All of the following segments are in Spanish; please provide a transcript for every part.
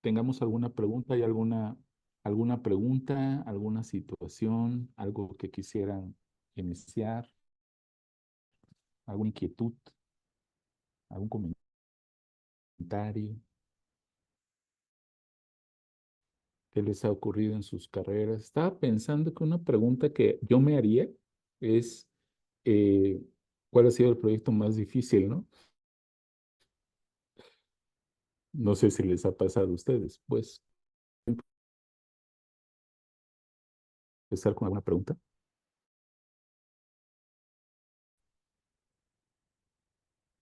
tengamos alguna pregunta. ¿Hay alguna pregunta, alguna situación, algo que quisieran iniciar, alguna inquietud, algún comentario? ¿Qué les ha ocurrido en sus carreras? Estaba pensando que una pregunta que yo me haría es, eh, ¿cuál ha sido el proyecto más difícil, no? No sé si les ha pasado a ustedes. Pues, empezar con alguna pregunta.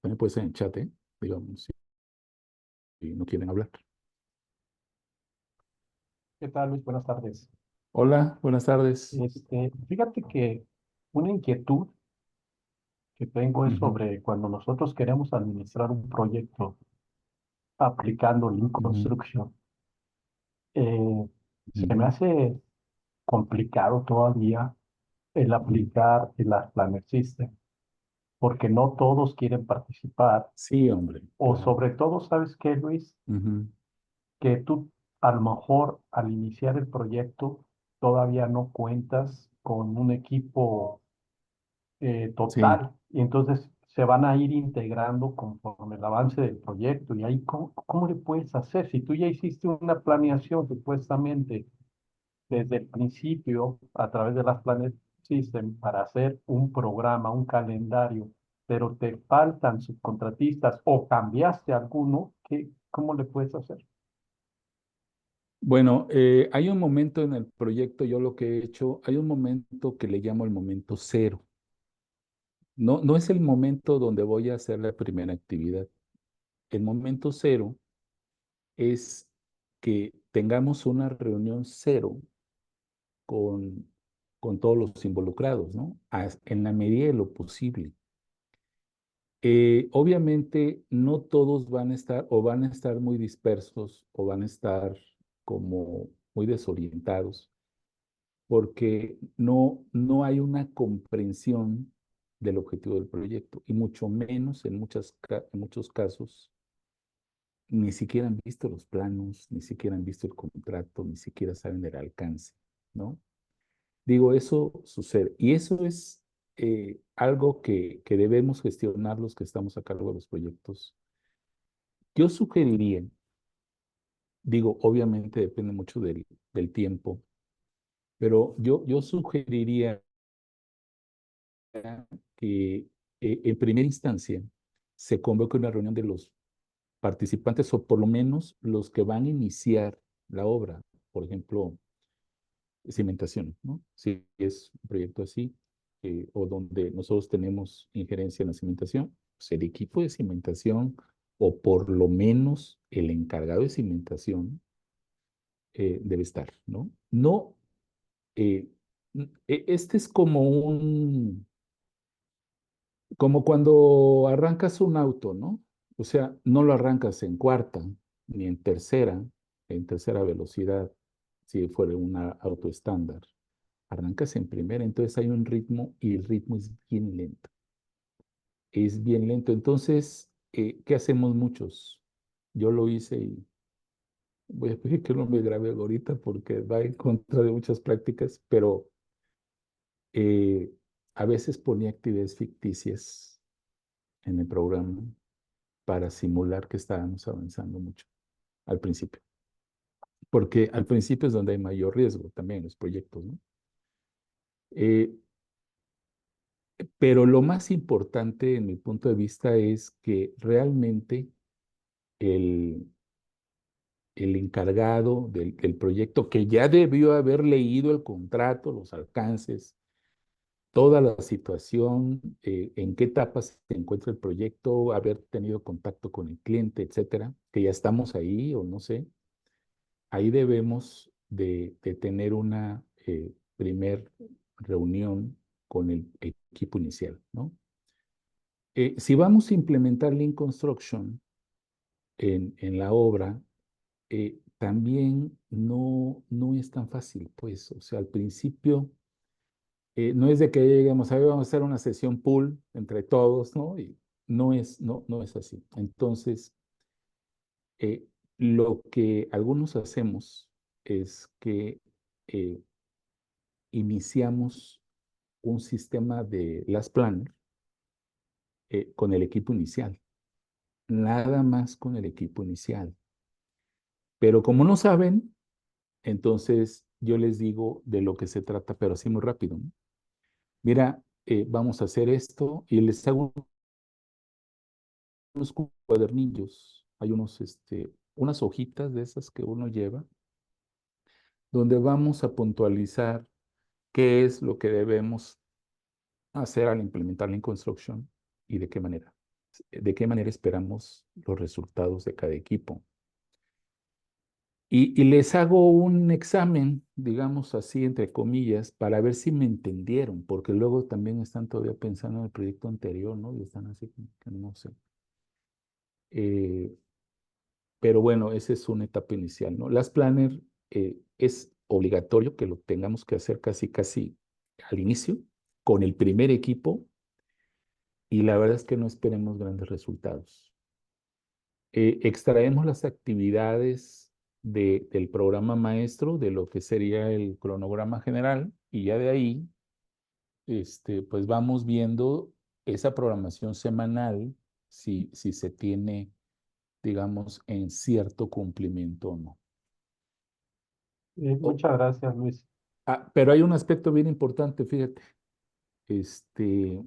También puede ser en chat, digamos, si no quieren hablar. ¿Qué tal, Luis? Buenas tardes. Hola, buenas tardes. Fíjate que una inquietud que tengo es Ujú, sobre cuando nosotros queremos administrar un proyecto aplicando Lean ujú, Construction. eh, Se me ujú. hace complicado todavía el aplicar el Planner System, porque no todos quieren participar, Sí, hombre, o claro. sobre todo, ¿sabes qué, Luis? Ujú, Que tú a lo mejor al iniciar el proyecto todavía no cuentas con un equipo sí. total, y entonces se van a ir integrando conforme el avance del proyecto. Y ahí, ¿cómo le puedes hacer? Si tú ya hiciste una planeación supuestamente desde el principio a través de las Planet System para hacer un programa, un calendario, pero te faltan subcontratistas o cambiaste alguno, ¿cómo le puedes hacer? Bueno, hay un momento en el proyecto, yo lo que he hecho, hay un momento que le llamo el momento cero. No, no es el momento donde voy a hacer la primera actividad. El momento cero es que tengamos una reunión cero con, con todos los involucrados, ¿no? En la medida de lo posible. Obviamente no todos van a estar o van a estar muy dispersos o van a estar como muy desorientados porque no hay una comprensión del objetivo del proyecto y mucho menos en muchos casos ni siquiera han visto los planos, ni siquiera han visto el contrato, ni siquiera saben del alcance, ¿no? Digo, eso sucede. Y eso es algo que debemos gestionar los que estamos a cargo de los proyectos. Yo sugeriría, digo, obviamente depende mucho del tiempo, pero yo sugeriría que en primera instancia se convoque una reunión de los participantes o por lo menos los que van a iniciar la obra. Por ejemplo, cimentación, ¿no? Si es un proyecto así, o donde nosotros tenemos injerencia en la cimentación, pues el equipo de cimentación, o por lo menos el encargado de cimentación, debe estar, ¿no? No, eh, este es como cuando arrancas un auto, ¿no? O sea, no lo arrancas en cuarta, ni en tercera velocidad, si fuera un auto estándar. Arrancas en primera, entonces hay un ritmo y el ritmo es bien lento. Es bien lento. Entonces, ¿qué hacemos muchos? Yo lo hice y voy a pedir que no me grabe ahorita porque va en contra de muchas prácticas, pero eh, a veces ponía actividades ficticias en el programa para simular que estábamos avanzando mucho al principio. Porque al principio es donde hay mayor riesgo también en los proyectos, ¿no? Eh, Pero lo más importante en mi punto de vista es que realmente el, el encargado del proyecto, que ya debió haber leído el contrato, los alcances, toda la situación, en qué etapa se encuentra el proyecto, haber tenido contacto con el cliente, etcétera, que ya estamos ahí o no sé, ahí debemos de tener una primer reunión con el equipo inicial, ¿no? Si vamos a implementar Lean Construction en la obra, también no es tan fácil, pues, o sea, al principio no es de que lleguemos, ahí vamos a hacer una sesión pool entre todos, ¿no? Y no es así. Entonces, eh, lo que algunos hacemos es que eh, iniciamos un sistema de Last Planner con el equipo inicial, nada más con el equipo inicial. Pero como no saben, entonces yo les digo de lo que se trata, pero así muy rápido, ¿no? Mira, vamos a hacer esto y les hago unos cuadernillos, hay unas hojitas de esas que uno lleva, donde vamos a puntualizar qué es lo que debemos hacer al implementar Lean Construction y de qué manera esperamos los resultados de cada equipo. Y les hago un examen, digamos así, entre comillas, para ver si me entendieron, porque luego también están todavía pensando en el proyecto anterior, ¿no? Y están así como que no sé. Eh, pero bueno, esa es una etapa inicial, ¿no? Las Planner es obligatorio que lo tengamos que hacer casi, casi al inicio, con el primer equipo, y la verdad es que no esperemos grandes resultados. Extraemos las actividades del programa maestro, de lo que sería el cronograma general, y ya de ahí, pues vamos viendo esa programación semanal, si se tiene, digamos, en cierto cumplimiento o no. O- Muchas gracias, Luis. pero hay un aspecto bien importante, fíjate, este,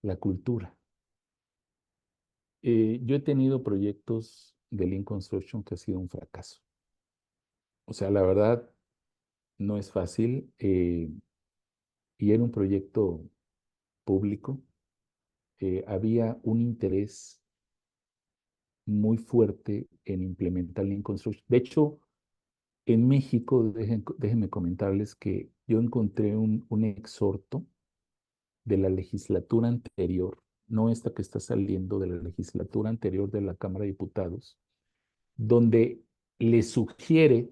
la cultura. Yo he tenido proyectos de Lean Construction que ha sido un fracaso. O sea, la verdad, no es fácil y era un proyecto público. Había un interés muy fuerte en implementar Lean Construction. De hecho, en México, déjenme comentarles que yo encontré un exhorto de la legislatura anterior, no esta que está saliendo, de la legislatura anterior de la Cámara de Diputados, donde le sugiere,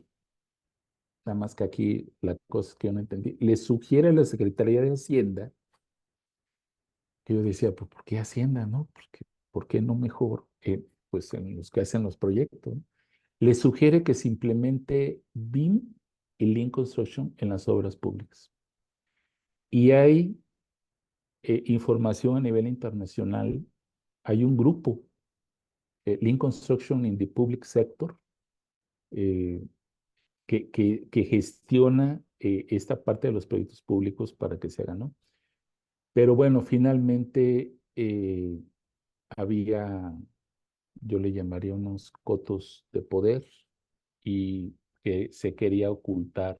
nada más que aquí la cosa que yo no entendí, le sugiere a la Secretaría de Hacienda, que yo decía, pues, ¿por qué Hacienda, no? ¿Por qué no mejor, pues, en los que hacen los proyectos, ¿no? Le sugiere que se implemente BIM y Lean Construction en las obras públicas. Y hay información a nivel internacional. Hay un grupo, Lean Construction in the Public Sector, eh, que gestiona esta parte de los proyectos públicos para que se hagan, ¿no? Pero bueno, finalmente había, yo le llamaría unos cotos de poder y que se quería ocultar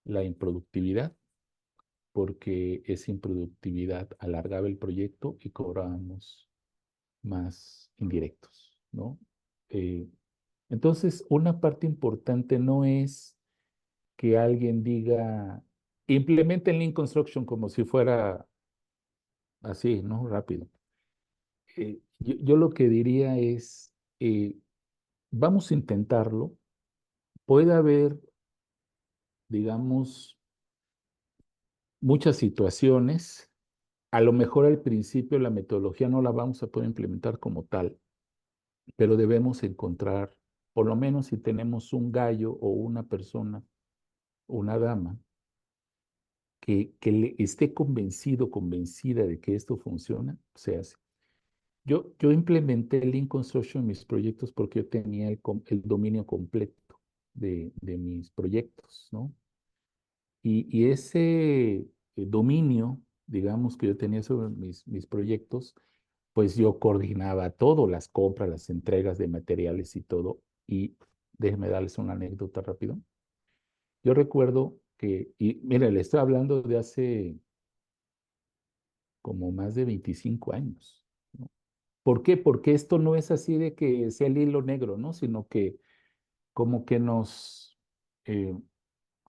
la improductividad, porque esa improductividad alargaba el proyecto y cobrábamos más indirectos, ¿no? Eh, entonces, una parte importante no es que alguien diga, implementen Lean Construction como si fuera así, ¿no? Rápido. Yo lo que diría es, vamos a intentarlo. Puede haber, digamos, muchas situaciones. A lo mejor al principio la metodología no la vamos a poder implementar como tal, pero debemos encontrar, por lo menos si tenemos un gallo o una persona, una dama, que esté convencido, convencida de que esto funciona, se hace. Yo implementé Lean Construction en mis proyectos porque yo tenía el dominio completo de mis proyectos, ¿no? Y ese dominio, digamos, que yo tenía sobre mis proyectos, pues yo coordinaba todo, las compras, las entregas de materiales y todo. Y déjenme darles una anécdota rápido. Yo recuerdo y mire, le estoy hablando de hace como más de 25 años, ¿no? ¿Por qué? Porque esto no es así de que sea el hilo negro, ¿no? Sino que como que eh,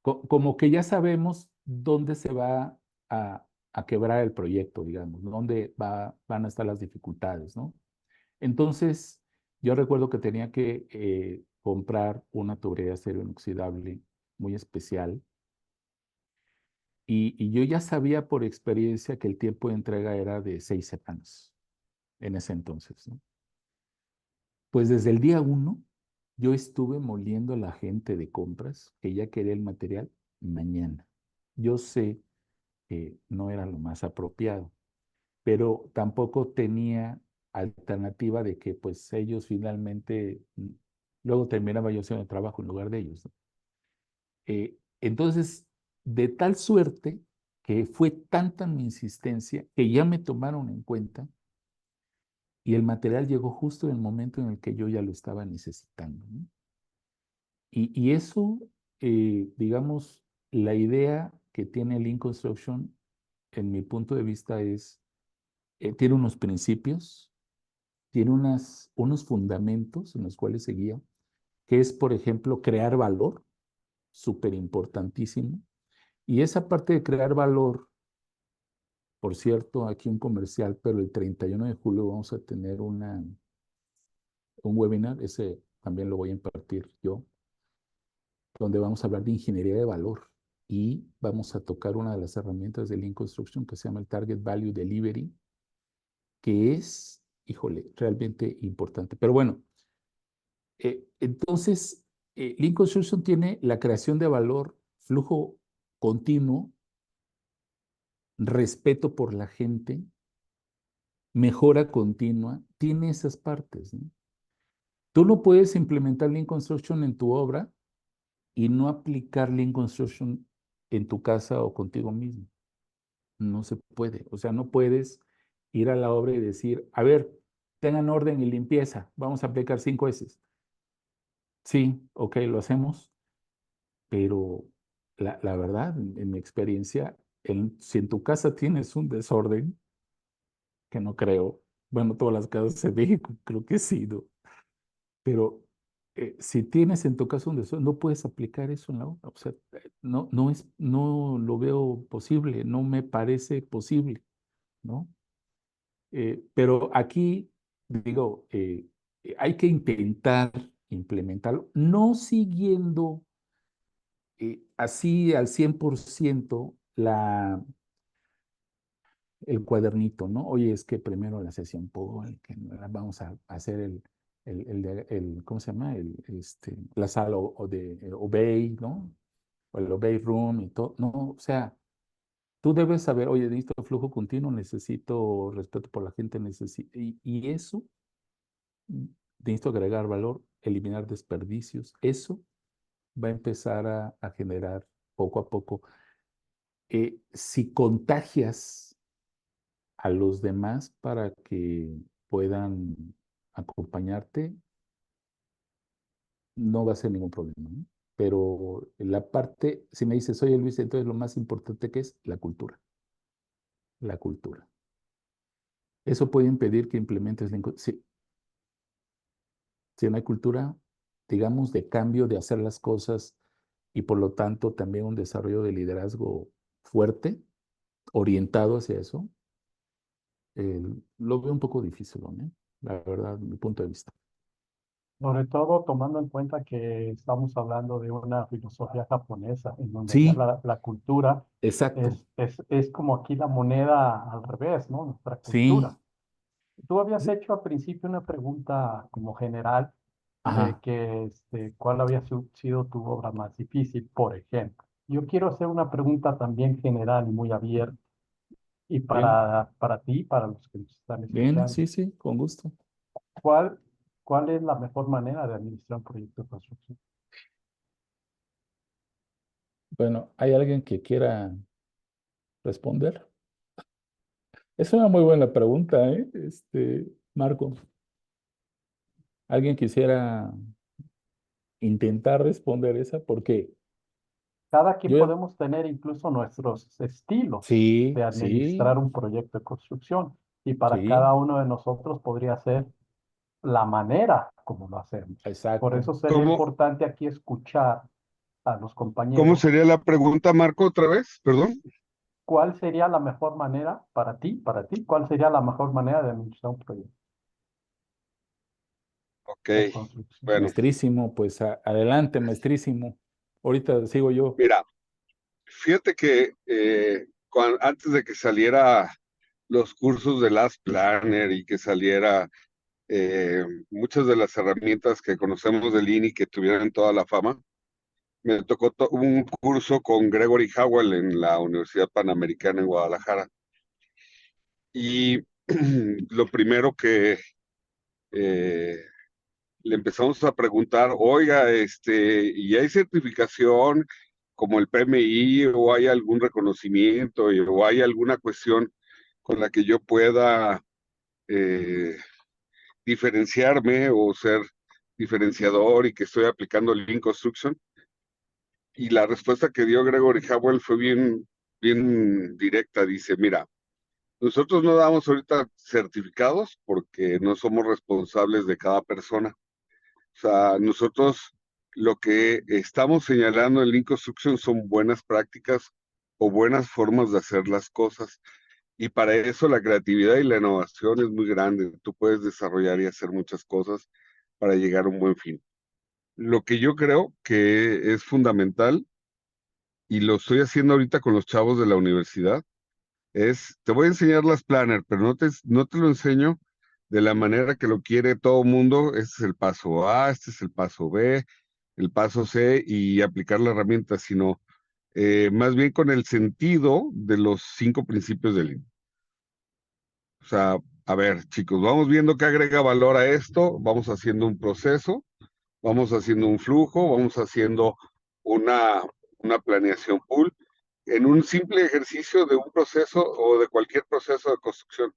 como que ya sabemos dónde se va a quebrar el proyecto, digamos, dónde van a estar las dificultades, ¿no? Entonces, yo recuerdo que tenía que comprar una tubería de acero inoxidable muy especial y yo ya sabía por experiencia que el tiempo de entrega era de 6 semanas en ese entonces, ¿no? Pues desde el día 1 Yo estuve moliendo a la gente de compras que ya quería el material mañana. Yo sé que no era lo más apropiado, pero tampoco tenía alternativa de que pues ellos finalmente, luego terminaba yo haciendo el trabajo en lugar de ellos, ¿no? Entonces, de tal suerte que fue tanta mi insistencia que ya me tomaron en cuenta y el material llegó justo en el momento en el que yo ya lo estaba necesitando, ¿no? Y eso, digamos, la idea que tiene Lean Construction, en mi punto de vista, es, tiene unos principios, tiene unos fundamentos en los cuales se guía, que es, por ejemplo, crear valor, súper importantísimo. Y esa parte de crear valor, por cierto, aquí un comercial, pero el 31 de julio vamos a tener un webinar, ese también lo voy a impartir yo, donde vamos a hablar de ingeniería de valor y vamos a tocar una de las herramientas de Lean Construction que se llama el Target Value Delivery, que es, híjole, realmente importante. Pero bueno, entonces, Lean Construction tiene la creación de valor, flujo continuo, respeto por la gente, mejora continua, tiene esas partes, ¿no? Tú no puedes implementar Lean Construction en tu obra y no aplicar Lean Construction en tu casa o contigo mismo. No se puede. O sea, no puedes ir a la obra y decir, a ver, tengan orden y limpieza, vamos a aplicar 5 veces. Sí, ok, lo hacemos, pero la verdad, en mi experiencia, si en tu casa tienes un desorden, que no creo, bueno, todas las casas en México creo que sí, ¿no? Pero si tienes en tu casa un desorden, no puedes aplicar eso en la obra. O sea, no lo veo posible, no me parece posible, ¿no? Pero aquí, digo, hay que intentar implementarlo, no siguiendo así al 100% el cuadernito, ¿no? Oye, es que primero la sesión POL, que vamos a hacer ¿cómo se llama? La sala o de Obey, ¿no? O el Obey Room y todo. No, o sea, tú debes saber, oye, necesito flujo continuo, necesito respeto por la gente, necesito, y eso, necesito agregar valor, eliminar desperdicios. Eso va a empezar a generar poco a poco. Si contagias a los demás para que puedan acompañarte, no va a ser ningún problema, ¿no? Pero la parte, si me dices, oye Luis, entonces lo más importante que es la cultura, la cultura. Eso puede impedir que implementes sí, si no hay cultura, digamos, de cambio de hacer las cosas y por lo tanto también un desarrollo de liderazgo fuerte, orientado hacia eso, eh, lo veo un poco difícil, ¿no? La verdad, mi punto de vista. Sobre todo tomando en cuenta que estamos hablando de una filosofía japonesa, en donde ya Sí, la cultura exacto. es como aquí la moneda al revés, ¿no? Nuestra cultura. Sí, Tú habías sí, hecho al principio una pregunta como general de ajá, que cuál había sido tu obra más difícil, por ejemplo. Yo quiero hacer una pregunta también general y muy abierta, y bien, para ti, para los que nos están bien, escuchando. sí, sí, con gusto. ¿Cuál, cuál es la mejor manera de administrar un proyecto de construcción? Bueno, ¿hay alguien que quiera responder? Es una muy buena pregunta, ¿eh? Marco, ¿alguien quisiera intentar responder esa? Porque Cada quien yo, podemos tener incluso nuestros estilos sí, de sí, administrar un proyecto de construcción, y para sí, cada uno de nosotros podría ser la manera como lo hacemos. Por exacto. eso sería ¿Cómo, importante aquí escuchar a los cómo compañeros. sería la pregunta, Marco, otra vez? Perdón. ¿Cuál sería la mejor manera para ti, cuál sería la mejor manera de administrar un proyecto Ok, de construcción? bueno, Maestrísimo, pues adelante, maestrísimo. Ahorita sigo yo. mira, fíjate que antes de que saliera los cursos de Last Planner y que saliera muchas de las herramientas que conocemos del Lean y que tuvieran toda la fama. Me tocó un curso con Gregory Howell en la Universidad Panamericana en Guadalajara. Y lo primero que eh, le empezamos a preguntar, oiga, ¿y hay certificación como el PMI o hay algún reconocimiento o hay alguna cuestión con la que yo pueda eh, diferenciarme o ser diferenciador y que estoy aplicando Lean Construction? Y la respuesta que dio Gregory Howell fue bien directa. Dice, mira, nosotros no damos ahorita certificados porque no somos responsables de cada persona. O sea, nosotros lo que estamos señalando en Lean Construction son buenas prácticas o buenas formas de hacer las cosas. Y para eso la creatividad y la innovación es muy grande. Tú puedes desarrollar y hacer muchas cosas para llegar a un buen fin. Lo que yo creo que es fundamental, y lo estoy haciendo ahorita con los chavos de la universidad, te voy a enseñar las planner, pero no te lo enseño de la manera que lo quiere todo el mundo. Este es el paso A, este es el paso B, el paso C y aplicar la herramienta, sino más bien con el sentido de los 5 principios del Lean. O sea, a ver, chicos, vamos viendo qué agrega valor a esto, vamos haciendo un proceso, vamos haciendo un flujo, vamos haciendo una, una planeación pool en un simple ejercicio de un proceso o de cualquier proceso de construcción.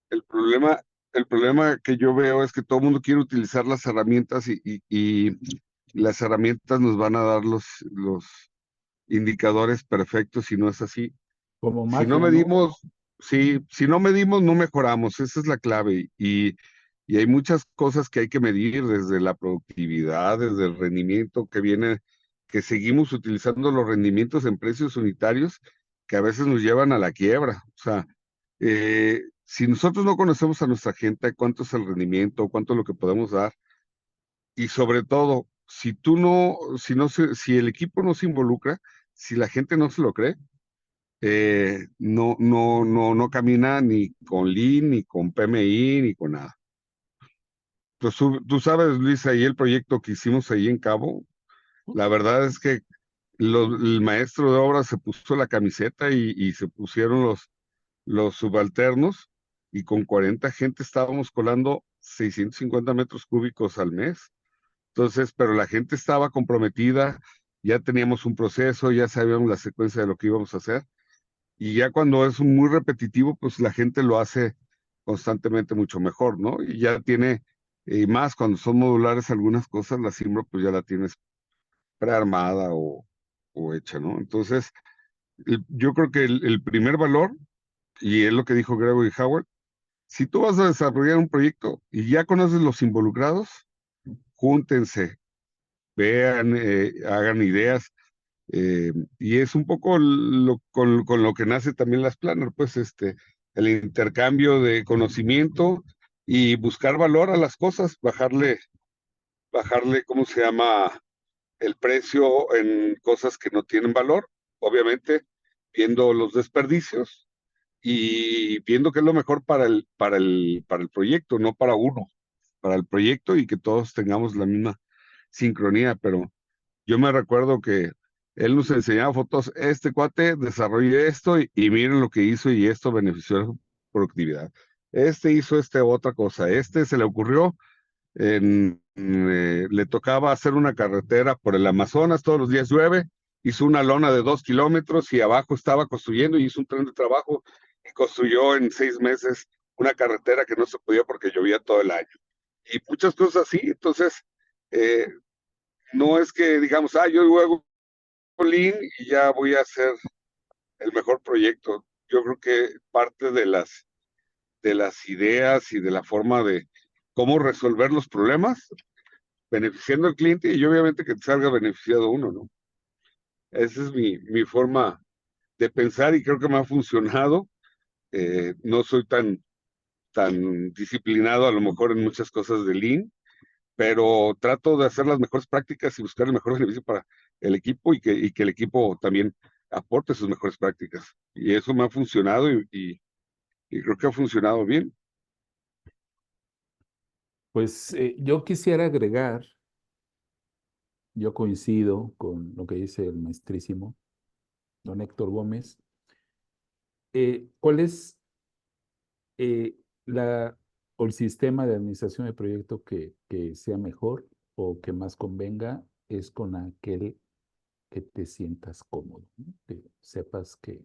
El problema, el problema que yo veo es que todo el mundo quiere utilizar las herramientas y las herramientas nos van a dar los indicadores perfectos y no es así. Como Si no magia, ¿no? medimos, si no medimos, no mejoramos. Esa es la clave. Y hay muchas cosas que hay que medir, desde la productividad, desde el rendimiento que viene, que seguimos utilizando los rendimientos en precios unitarios que a veces nos llevan a la quiebra. O sea, si nosotros no conocemos a nuestra gente, cuánto es el rendimiento, cuánto es lo que podemos dar, y sobre todo, si el equipo no se involucra, si la gente no se lo cree, no camina ni con Lean, ni con PMI, ni con nada. Pues tú sabes, Luis, ahí el proyecto que hicimos ahí en Cabo, la verdad es que el maestro de obra se puso la camiseta y se pusieron los subalternos y con 40 gente estábamos colando 650 metros cúbicos al mes. Entonces, pero la gente estaba comprometida, ya teníamos un proceso, ya sabíamos la secuencia de lo que íbamos a hacer. Y ya cuando es muy repetitivo, pues la gente lo hace constantemente mucho mejor, ¿no? Y ya tiene, más cuando son modulares algunas cosas, la Simbra pues ya la tienes prearmada o hecha, ¿no? Entonces, yo creo que el primer valor, y es lo que dijo Gregory Howard, si tú vas a desarrollar un proyecto y ya conoces los involucrados, júntense, vean, hagan ideas, y es un poco con lo que nace también las Planner, pues el intercambio de conocimiento y buscar valor a las cosas, bajarle, ¿cómo se llama? El precio en cosas que no tienen valor, obviamente, viendo los desperdicios y viendo qué es lo mejor para el proyecto, no para uno, para el proyecto y que todos tengamos la misma sincronía, pero yo me recuerdo que él nos enseñaba fotos, este cuate desarrolló esto y miren lo que hizo y esto benefició a su productividad. Este hizo otra cosa, se le ocurrió, le tocaba hacer una carretera por el Amazonas, todos los días llueve, hizo una lona de 2 kilómetros y abajo estaba construyendo y hizo un tren de trabajo y construyó en 6 meses una carretera que no se podía porque llovía todo el año. Y muchas cosas así, entonces, eh, no es que digamos, yo luego Lean y ya voy a hacer el mejor proyecto. Yo creo que parte de las ideas y de la forma de cómo resolver los problemas, beneficiando al cliente y obviamente que te salga beneficiado uno, ¿no? Esa es mi forma de pensar y creo que me ha funcionado. No soy tan disciplinado a lo mejor en muchas cosas de Lean, pero trato de hacer las mejores prácticas y buscar el mejor beneficio para el equipo y que el equipo también aporte sus mejores prácticas. Y eso me ha funcionado y creo que ha funcionado bien. Pues yo quisiera agregar, yo coincido con lo que dice el maestrísimo don Héctor Gómez. ¿Cuál es eh, la, o el sistema de administración de proyecto que sea mejor o que más convenga? Es con aquel que te sientas cómodo, ¿no? Que sepas que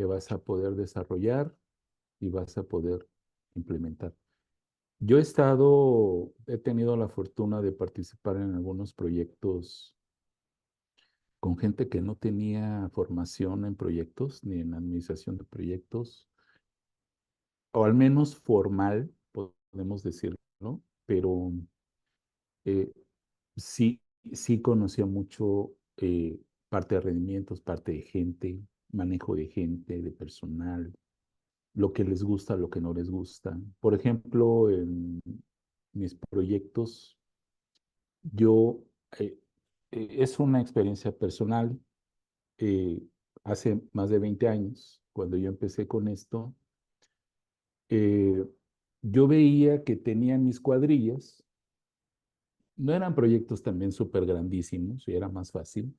vas a poder desarrollar y vas a poder implementar. Yo he tenido la fortuna de participar en algunos proyectos con gente que no tenía formación en proyectos ni en administración de proyectos, o al menos formal, podemos decirlo, ¿no? Pero eh, sí, sí conocía mucho parte de rendimientos, parte de gente, manejo de gente, de personal, lo que les gusta, lo que no les gusta. Por ejemplo, en mis proyectos, yo, eh, es una experiencia personal. eh, Hace más de 20 años, cuando yo empecé con esto, eh, yo veía que tenían mis cuadrillas, no eran proyectos también súper grandísimos, y era más fácil,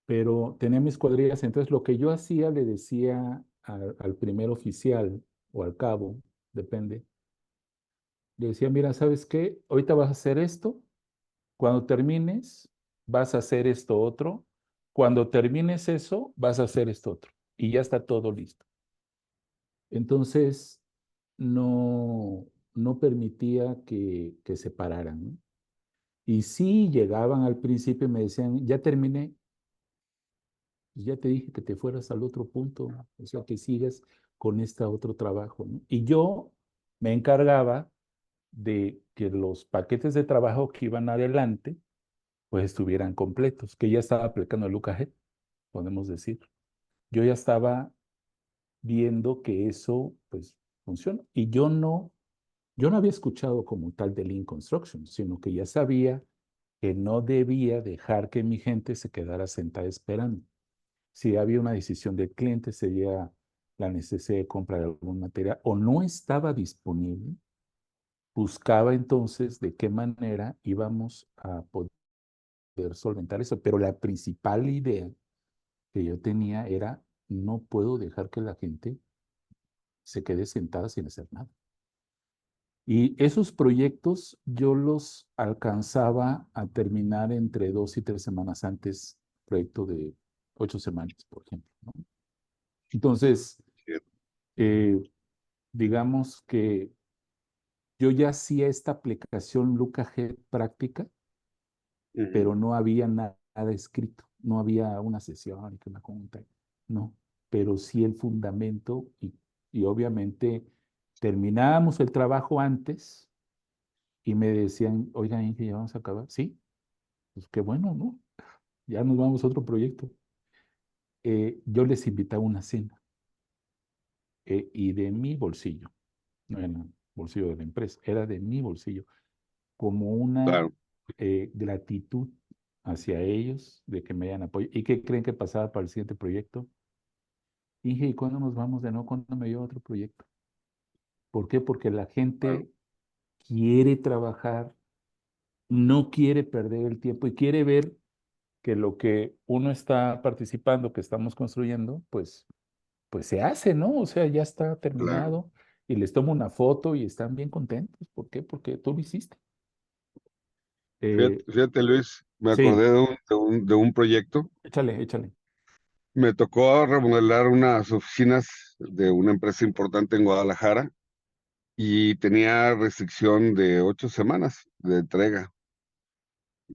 pero tenía mis cuadrillas, entonces lo que yo hacía le decía al primer oficial o al cabo, depende, le decía, mira, ¿sabes qué? Ahorita vas a hacer esto, cuando termines vas a hacer esto otro, cuando termines eso vas a hacer esto otro, y ya está todo listo. Entonces, no, no permitía que se pararan, ¿no? Y sí llegaban al principio y me decían, ya terminé, pues ya te dije que te fueras al otro punto, o sea, que sigas con este otro trabajo, ¿no? Y yo me encargaba de que los paquetes de trabajo que iban adelante, pues estuvieran completos, que ya estaba aplicando el Lucajet, podemos decir. Yo ya estaba viendo que eso, pues, funciona. Y yo no había escuchado como tal de Lean Construction, sino que ya sabía que no debía dejar que mi gente se quedara sentada esperando. Si había una decisión del cliente, sería la necesidad de compra de algún material o no estaba disponible, buscaba entonces de qué manera íbamos a poder solventar eso. Pero la principal idea que yo tenía era, no puedo dejar que la gente se quede sentada sin hacer nada. Y esos proyectos yo los alcanzaba a terminar entre 2 y 3 semanas antes, proyecto de 8 semanas, por ejemplo, ¿no? Entonces, eh, digamos que yo ya hacía esta aplicación LucaG práctica, Ujú. pero no había nada escrito, no había una sesión que me conté, no, pero sí el fundamento y obviamente terminábamos el trabajo antes y me decían, oigan, Inge, ya vamos a acabar. Sí, pues qué bueno, ¿no? Ya nos vamos a otro proyecto. Yo les invitaba una cena y de mi bolsillo, no era el bolsillo de la empresa, era de mi bolsillo, como una Claro, gratitud hacia ellos de que me hayan apoyado. ¿Y qué creen que pasaba para el siguiente proyecto? Dije, ¿y cuándo nos vamos de nuevo? ¿Cuándo me lleva otro proyecto? ¿Por qué? Porque la claro, gente quiere trabajar, no quiere perder el tiempo y quiere ver que lo que uno está participando, que estamos construyendo, pues se hace, ¿no? O sea, ya está claro. terminado y les tomo una foto y están bien contentos. ¿Por qué? Porque tú lo hiciste. Fíjate, Eh, fíjate, Luis, me sí, acordé de un proyecto. échale, échale. Me tocó remodelar unas oficinas de una empresa importante en Guadalajara y tenía restricción de 8 semanas de entrega.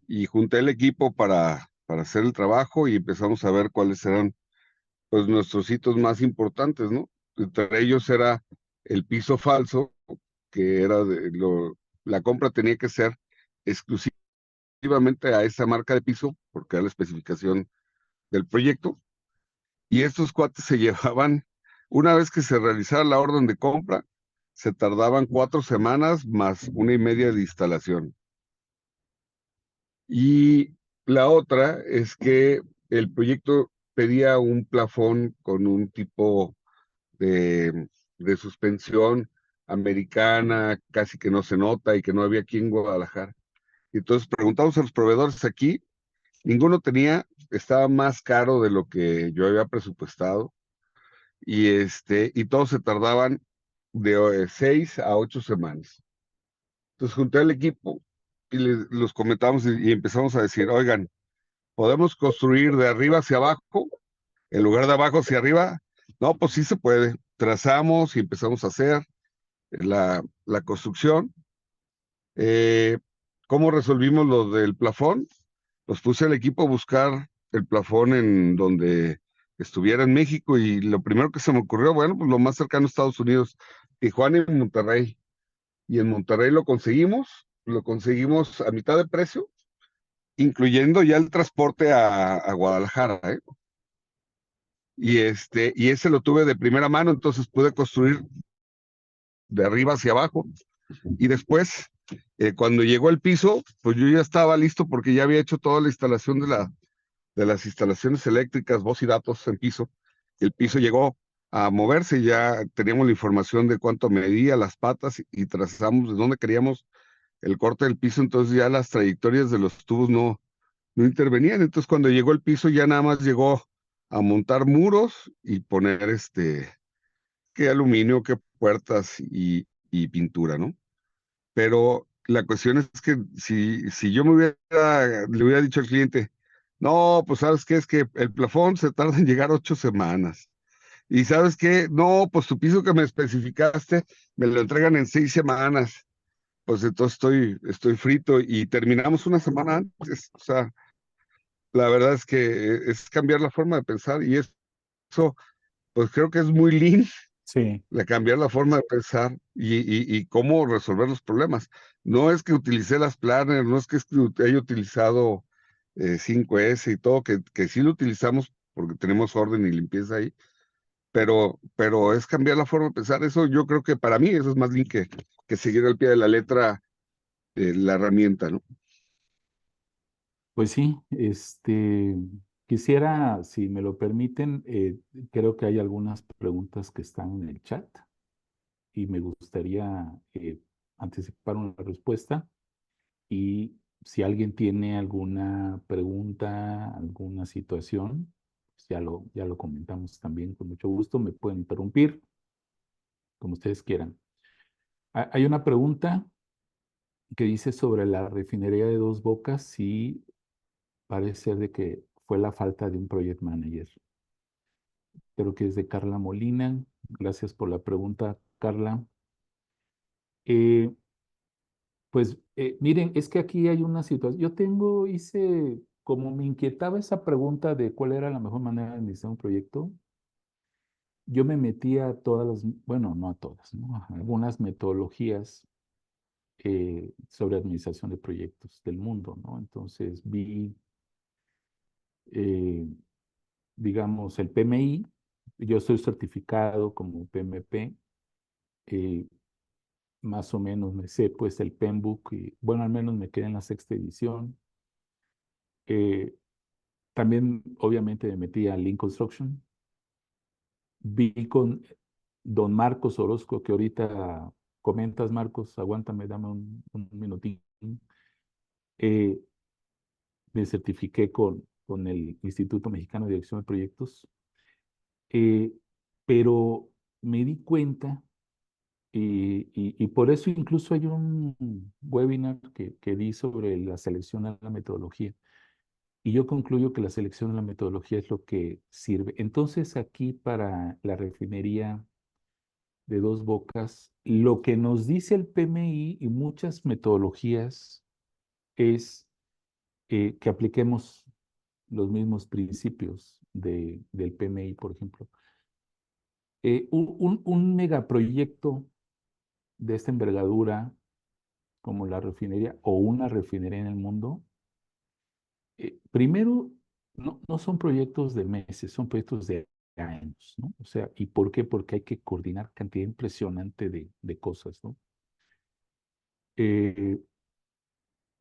Y junté el equipo para hacer el trabajo y empezamos a ver cuáles eran pues nuestros hitos más importantes, ¿no? Entre ellos era el piso falso, que era la compra tenía que ser exclusivamente a esa marca de piso, porque era la especificación del proyecto, y estos cuates se llevaban, una vez que se realizara la orden de compra, se tardaban 4 semanas más 1 y media de instalación. Y la otra es que el proyecto pedía un plafón con un tipo de suspensión americana, casi que no se nota y que no había aquí en Guadalajara. Y entonces preguntamos a los proveedores aquí, ninguno tenía, estaba más caro de lo que yo había presupuestado y todos se tardaban de 6 a 8 semanas. Entonces junté al equipo y los comentamos y empezamos a decir, oigan, ¿podemos construir de arriba hacia abajo en lugar de abajo hacia arriba? No, pues sí se puede. Trazamos y empezamos a hacer la construcción. ¿Cómo resolvimos lo del plafón? Pues puse al equipo a buscar el plafón en donde estuviera en México y lo primero que se me ocurrió, bueno, pues lo más cercano a Estados Unidos, Tijuana y Monterrey. Y en Monterrey lo conseguimos a mitad de precio, incluyendo ya el transporte a Guadalajara, ¿eh? Y ese lo tuve de primera mano, entonces pude construir de arriba hacia abajo. Y después, cuando llegó el piso, pues yo ya estaba listo porque ya había hecho toda la instalación de las instalaciones eléctricas, voz y datos en piso. El piso llegó a moverse y ya teníamos la información de cuánto medía las patas y trazamos de dónde queríamos el corte del piso, entonces ya las trayectorias de los tubos no intervenían. Entonces cuando llegó el piso ya nada más llegó a montar muros y poner qué aluminio, qué puertas y pintura, ¿no? Pero la cuestión es que si yo le hubiera dicho al cliente, no, pues sabes qué, es que el plafón se tarda en llegar 8 semanas. Y sabes qué, no, pues tu piso que me especificaste me lo entregan en 6 semanas. Pues entonces estoy frito y terminamos una semana antes. O sea, la verdad es que es cambiar la forma de pensar y eso, pues creo que es muy lean Sí, de cambiar la forma de pensar y cómo resolver los problemas. No es que utilicé las planners, no es que haya utilizado 5S y todo, que sí lo utilizamos porque tenemos orden y limpieza ahí, pero es cambiar la forma de pensar. Eso yo creo que para mí eso es más bien que seguir al pie de la letra la herramienta, ¿no? pues sí, quisiera, si me lo permiten, creo que hay algunas preguntas que están en el chat y me gustaría anticipar una respuesta. Y si alguien tiene alguna pregunta, alguna situación, pues ya lo comentamos también con mucho gusto. Me pueden interrumpir, como ustedes quieran. Hay una pregunta que dice sobre la refinería de Dos Bocas, si parece ser de que fue la falta de un project manager. Creo que es de Carla Molina. Gracias por la pregunta, Carla. Eh, Pues miren, es que aquí hay una situación. Como me inquietaba esa pregunta de cuál era la mejor manera de iniciar un proyecto, yo me metí a todas bueno, no a todas, ¿no? A algunas metodologías sobre administración de proyectos del mundo, ¿no? Entonces vi, eh, digamos, el PMI. Yo estoy certificado como PMP. eh, Más o menos me sé, pues, el PMBOK y, bueno, al menos me quedé en la sexta edición. Eh, También, obviamente, me metí a Lean Construction. Vi con don Marcos Orozco, que ahorita comentas, Marcos, aguántame, dame un minutín. Eh, Me certifiqué con el Instituto Mexicano de Dirección de Proyectos, eh, pero me di cuenta, y por eso incluso hay un webinar que di sobre la selección a la metodología. Y yo concluyo que la selección de la metodología es lo que sirve. Entonces, aquí para la refinería de Dos Bocas, lo que nos dice el PMI y muchas metodologías es que apliquemos los mismos principios del PMI, por ejemplo. Un megaproyecto de esta envergadura, como la refinería o una refinería en el mundo, primero, no son proyectos de meses, son proyectos de años, ¿no? O sea, ¿y por qué? Porque hay que coordinar cantidad impresionante de cosas, ¿no? Eh,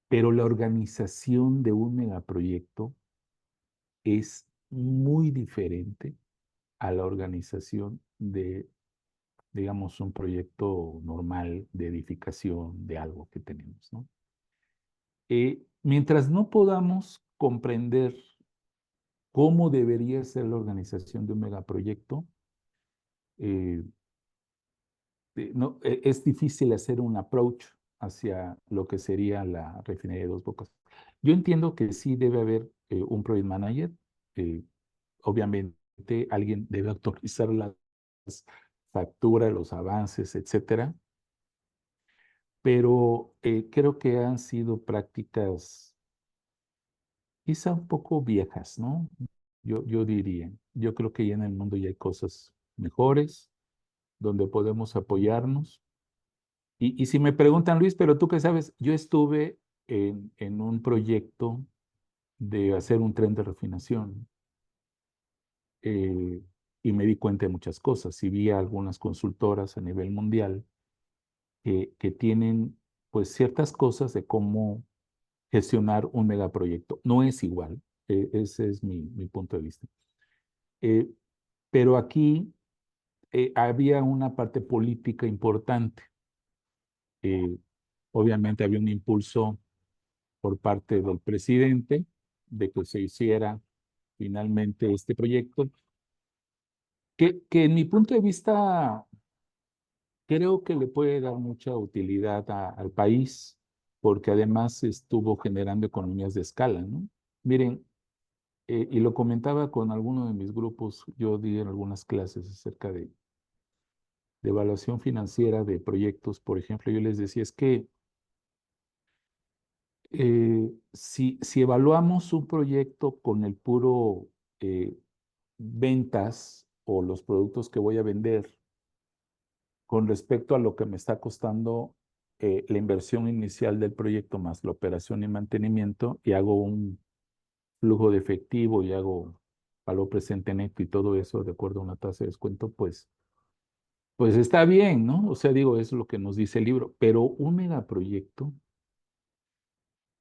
pero la organización de un megaproyecto es muy diferente a la organización de digamos, un proyecto normal de edificación de algo que tenemos, ¿no? Mientras no podamos comprender cómo debería ser la organización de un megaproyecto, eh, no, es difícil hacer un approach hacia lo que sería la refinería de Dos Bocas. Yo entiendo que sí debe haber un project manager. eh, Obviamente alguien debe autorizar las facturas, los avances, etcétera, pero creo que han sido prácticas quizá un poco viejas, ¿no? Yo diría. Yo creo que ya en el mundo ya hay cosas mejores donde podemos apoyarnos. Y si me preguntan, Luis, pero tú qué sabes, yo estuve en un proyecto de hacer un tren de refinación eh, y me di cuenta de muchas cosas. Y vi a algunas consultoras a nivel mundial que tienen pues ciertas cosas de cómo gestionar un megaproyecto. No es igual, ese es mi punto de vista. Eh, pero aquí había una parte política importante. Eh, Obviamente había un impulso por parte del presidente de que se hiciera finalmente este proyecto, que en mi punto de vista creo que le puede dar mucha utilidad al país, porque además estuvo generando economías de escala, ¿no? Miren, y lo comentaba con alguno de mis grupos, yo di algunas clases acerca de evaluación financiera de proyectos, por ejemplo, yo les decía, es que si evaluamos un proyecto con el puro ventas o los productos que voy a vender con respecto a lo que me está costando la inversión inicial del proyecto más la operación y mantenimiento y hago un flujo de efectivo y hago valor presente neto y todo eso de acuerdo a una tasa de descuento, pues está bien, ¿no? O sea, digo, es lo que nos dice el libro, pero un megaproyecto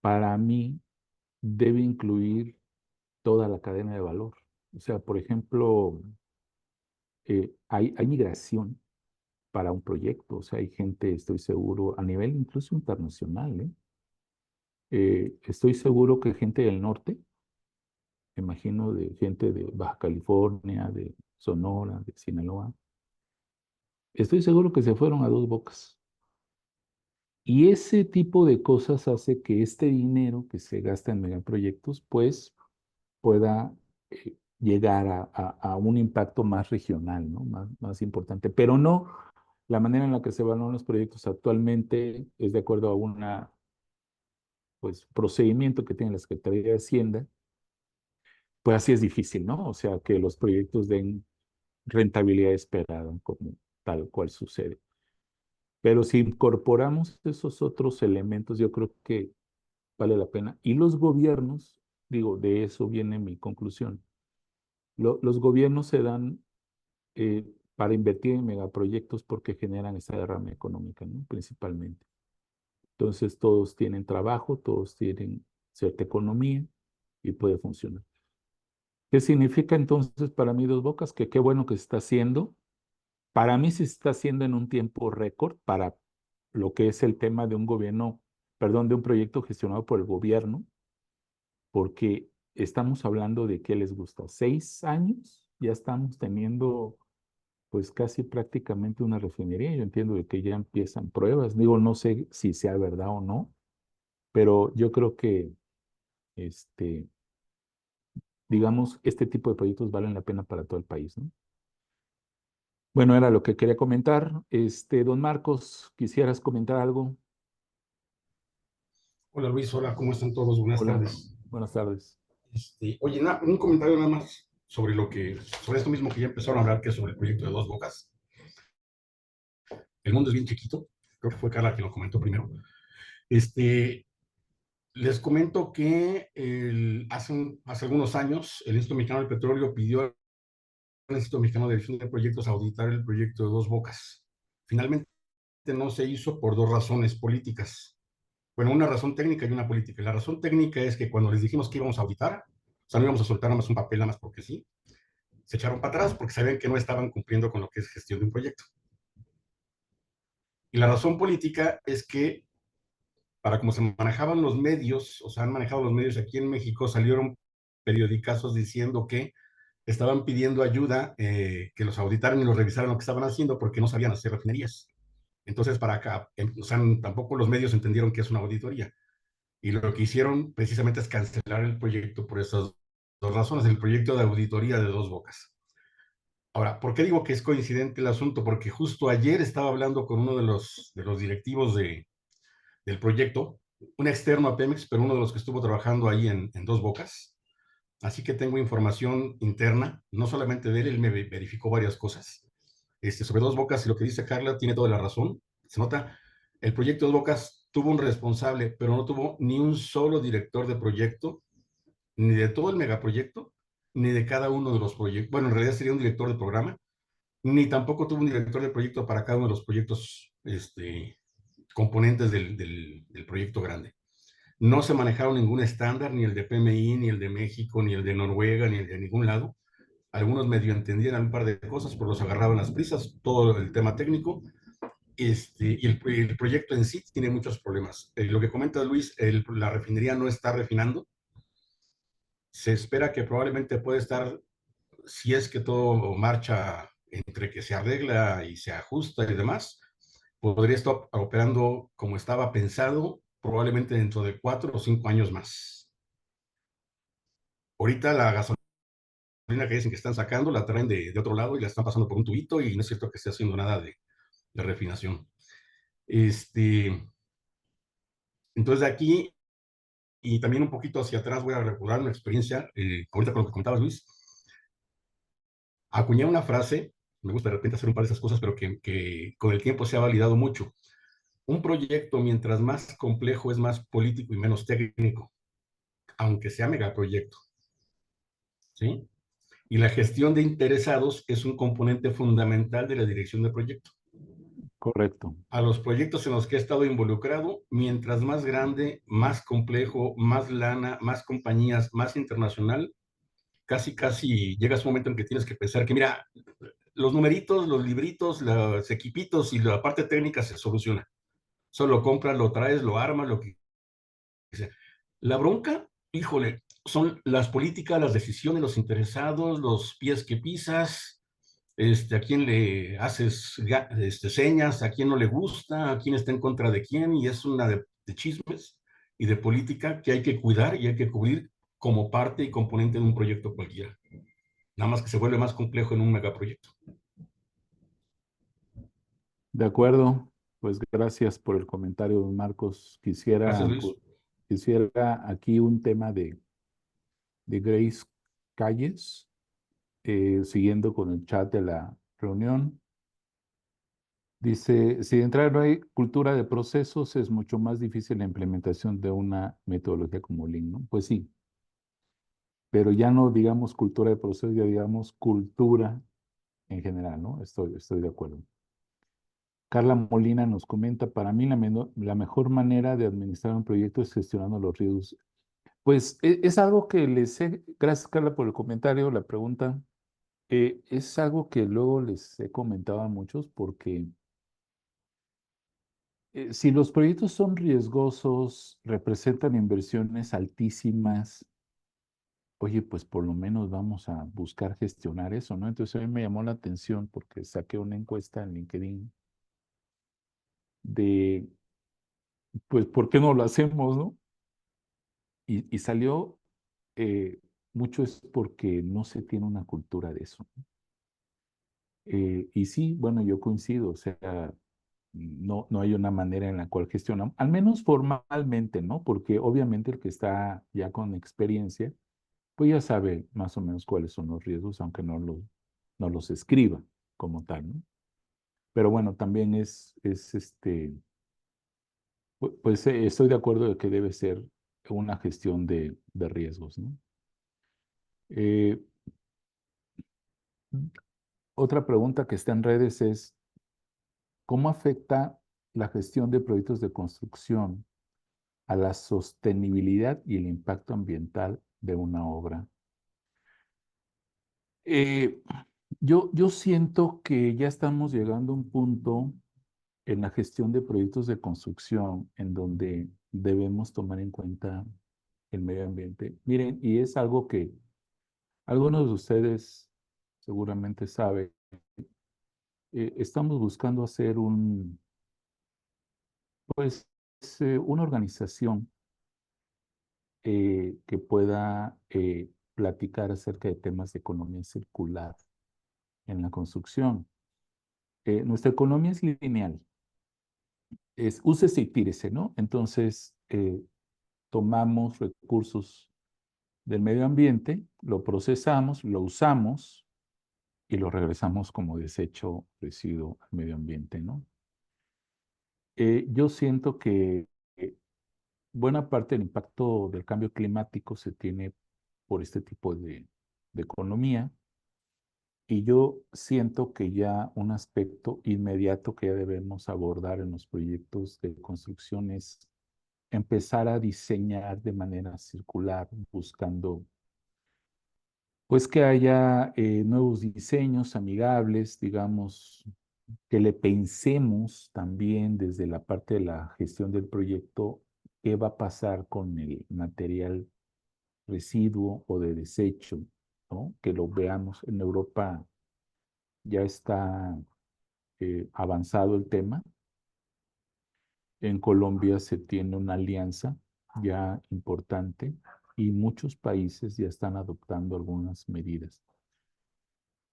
para mí debe incluir toda la cadena de valor. O sea, por ejemplo, hay migración para un proyecto, o sea, hay gente, estoy seguro, a nivel incluso internacional, ¿eh? Estoy seguro que gente del norte, me imagino de gente de Baja California, de Sonora, de Sinaloa, estoy seguro que se fueron a Dos Bocas. Y ese tipo de cosas hace que este dinero que se gasta en megaproyectos, pues pueda llegar a un impacto más regional, ¿no? Más importante. Pero no, la manera en la que se evalúan los proyectos actualmente es de acuerdo a una, pues, procedimiento que tiene la Secretaría de Hacienda, pues así es difícil, ¿no? O sea, que los proyectos den rentabilidad esperada, como tal cual sucede. Pero si incorporamos esos otros elementos, yo creo que vale la pena. Y los gobiernos, digo, de eso viene mi conclusión. Los gobiernos se dan para invertir en megaproyectos porque generan esa derrama económica, ¿no? Principalmente. Entonces todos tienen trabajo, todos tienen cierta economía y puede funcionar. ¿Qué significa entonces para mí Dos Bocas? Que qué bueno que se está haciendo. Para mí se está haciendo en un tiempo récord para lo que es el tema de un gobierno, perdón, de un proyecto gestionado por el gobierno, porque estamos hablando de qué les gusta, 6 años, ya estamos teniendo pues casi prácticamente una refinería. Yo entiendo de que ya empiezan pruebas. Digo, no sé si sea verdad o no, pero yo creo que, este, digamos, este tipo de proyectos valen la pena para todo el país, ¿no? Bueno, era lo que quería comentar. Don Marcos, ¿quisieras comentar algo? Hola Luis, hola, ¿cómo están todos? Buenas Hola, tardes. buenas tardes. Oye, un comentario nada más sobre sobre esto mismo que ya empezaron a hablar, que es sobre el proyecto de Dos Bocas. El mundo es bien chiquito, creo que fue Carla quien lo comentó primero. Les comento que hace algunos años el Instituto Mexicano del Petróleo pidió al Instituto Mexicano de Dirección de Proyectos auditar el proyecto de Dos Bocas. Finalmente no se hizo por dos razones políticas. Bueno, una razón técnica y una política. La razón técnica es que cuando les dijimos que íbamos a auditar, o sea, no íbamos a soltar nada más un papel, nada más porque sí, se echaron para atrás porque sabían que no estaban cumpliendo con lo que es gestión de un proyecto. Y la razón política es que para cómo se manejaban los medios, o sea, han manejado los medios aquí en México, salieron periodicazos diciendo que estaban pidiendo ayuda, que los auditaran y los revisaran lo que estaban haciendo porque no sabían hacer refinerías. Entonces, para acá, o sea, tampoco los medios entendieron que es una auditoría. Y lo que hicieron precisamente es cancelar el proyecto por esas dos razones, el proyecto de auditoría de Dos Bocas. Ahora, ¿por qué digo que es coincidente el asunto? Porque justo ayer estaba hablando con uno de los directivos del proyecto, un externo a Pemex, pero uno de los que estuvo trabajando ahí en Dos Bocas. Así que tengo información interna, no solamente de él me verificó varias cosas. Sobre Dos Bocas, y lo que dice Carla tiene toda la razón. Se nota, el proyecto Dos Bocas tuvo un responsable, pero no tuvo ni un solo director de proyecto, ni de todo el megaproyecto, ni de cada uno de los proyectos. Bueno, en realidad sería un director de programa, ni tampoco tuvo un director de proyecto para cada uno de los proyectos componentes del proyecto grande. No se manejaron ningún estándar, ni el de PMI, ni el de México, ni el de Noruega, ni el de ningún lado. Algunos medio entendían un par de cosas, pero los agarraban las prisas, todo el tema técnico. Y el proyecto en sí tiene muchos problemas. Lo que comenta Luis, la refinería no está refinando. Se espera que probablemente puede estar, si es que todo marcha entre que se arregla y se ajusta y demás, podría estar operando como estaba pensado, probablemente dentro de 4 o 5 años más. Ahorita la gasolina que dicen que están sacando la traen de otro lado y la están pasando por un tubito y no es cierto que esté haciendo nada de refinación. Entonces de aquí y también un poquito hacia atrás voy a recordar una experiencia, ahorita con lo que contabas, Luis. Acuñé una frase, me gusta de repente hacer un par de esas cosas, pero que con el tiempo se ha validado mucho. Un proyecto, mientras más complejo, es más político y menos técnico, aunque sea megaproyecto. ¿Sí? Y la gestión de interesados es un componente fundamental de la dirección del proyecto. Correcto. A los proyectos en los que he estado involucrado, mientras más grande, más complejo, más lana, más compañías, más internacional, casi llegas a un momento en que tienes que pensar que, mira, los numeritos, los libritos, los equipitos y la parte técnica se soluciona. Solo compras, lo traes, lo armas, lo que sea. La bronca, híjole, son las políticas, las decisiones, los interesados, los pies que pisas, a quién le haces señas, a quién no le gusta, a quién está en contra de quién, y es una de chismes y de política que hay que cuidar y hay que cubrir como parte y componente de un proyecto cualquiera. Nada más que se vuelve más complejo en un megaproyecto. De acuerdo. Pues gracias por el comentario, don Marcos. Gracias, Luis. Quisiera aquí un tema de Grace Calles, siguiendo con el chat de la reunión. Dice, si de entrada no hay cultura de procesos, es mucho más difícil la implementación de una metodología como Lean, ¿no? Pues sí, pero ya no digamos cultura de procesos, ya digamos cultura en general, ¿no? Estoy de acuerdo. Carla Molina nos comenta, para mí la mejor manera de administrar un proyecto es gestionando los riesgos. Pues es algo que les he, gracias Carla por el comentario, la pregunta, es algo que luego les he comentado a muchos porque si los proyectos son riesgosos, representan inversiones altísimas, oye, pues por lo menos vamos a buscar gestionar eso, ¿no? Entonces a mí me llamó la atención porque saqué una encuesta en LinkedIn de, pues, ¿por qué no lo hacemos, no? Y salió, mucho es porque no se tiene una cultura de eso. Y sí, bueno, yo coincido, o sea, no hay una manera en la cual gestionamos, al menos formalmente, ¿no? Porque obviamente el que está ya con experiencia, pues ya sabe más o menos cuáles son los riesgos, aunque no los escriba como tal, ¿no? Pero bueno, también pues estoy de acuerdo de que debe ser una gestión de riesgos, ¿no? Eh, Otra pregunta que está en redes es, ¿cómo afecta la gestión de proyectos de construcción a la sostenibilidad y el impacto ambiental de una obra? Eh, yo siento que ya estamos llegando a un punto en la gestión de proyectos de construcción en donde debemos tomar en cuenta el medio ambiente. Miren, y es algo que algunos de ustedes seguramente saben, estamos buscando hacer pues, una organización que pueda platicar acerca de temas de economía circular en la construcción. Nuestra economía es lineal, es úsese y tírese, ¿no? Entonces, tomamos recursos del medio ambiente, lo procesamos, lo usamos y lo regresamos como desecho, residuo al medio ambiente, ¿no? Yo siento que buena parte del impacto del cambio climático se tiene por este tipo de economía. Y yo siento que ya un aspecto inmediato que ya debemos abordar en los proyectos de construcción es empezar a diseñar de manera circular, buscando pues que haya nuevos diseños amigables, digamos, que le pensemos también desde la parte de la gestión del proyecto qué va a pasar con el material residuo o de desecho, ¿no? Que lo veamos. En Europa ya está avanzado el tema. En Colombia se tiene una alianza ya importante y muchos países ya están adoptando algunas medidas.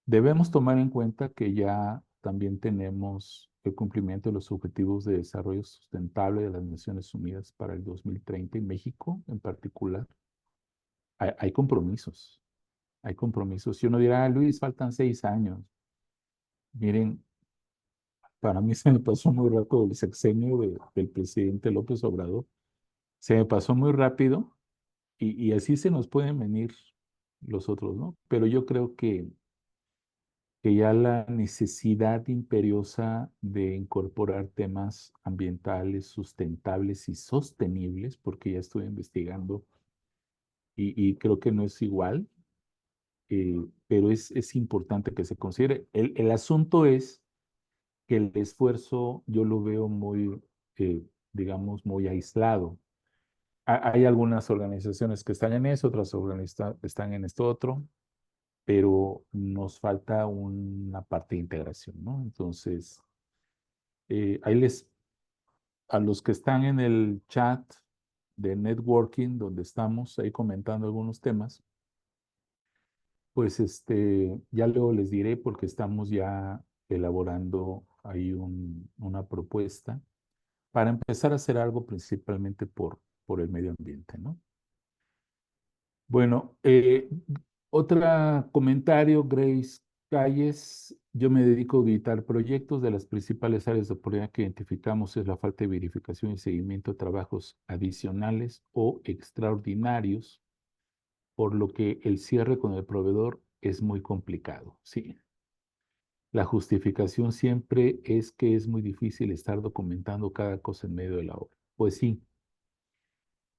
Debemos tomar en cuenta que ya también tenemos el cumplimiento de los Objetivos de Desarrollo Sustentable de las Naciones Unidas para el 2030 en México en particular. Hay compromisos, hay compromisos. Si uno dirá, "Ah, Luis, faltan 6 años". Miren, para mí se me pasó muy rápido el sexenio del presidente López Obrador. Se me pasó muy rápido y así se nos pueden venir los otros, ¿no? Pero yo creo que ya la necesidad imperiosa de incorporar temas ambientales, sustentables y sostenibles, porque ya estoy investigando y creo que no es igual, pero es importante que se considere. El asunto es que el esfuerzo yo lo veo muy, digamos, muy aislado. Hay algunas organizaciones que están en eso, otras están en esto otro, pero nos falta una parte de integración, ¿no? Entonces, ahí a los que están en el chat de networking, donde estamos ahí comentando algunos temas, pues ya luego les diré porque estamos ya elaborando ahí una propuesta para empezar a hacer algo principalmente por el medio ambiente, ¿no? Bueno, otro comentario, Grace Calles. Yo me dedico a auditar proyectos. De las principales áreas de oportunidad que identificamos es la falta de verificación y seguimiento de trabajos adicionales o extraordinarios, por lo que el cierre con el proveedor es muy complicado. Sí. La justificación siempre es que es muy difícil estar documentando cada cosa en medio de la obra. Pues sí.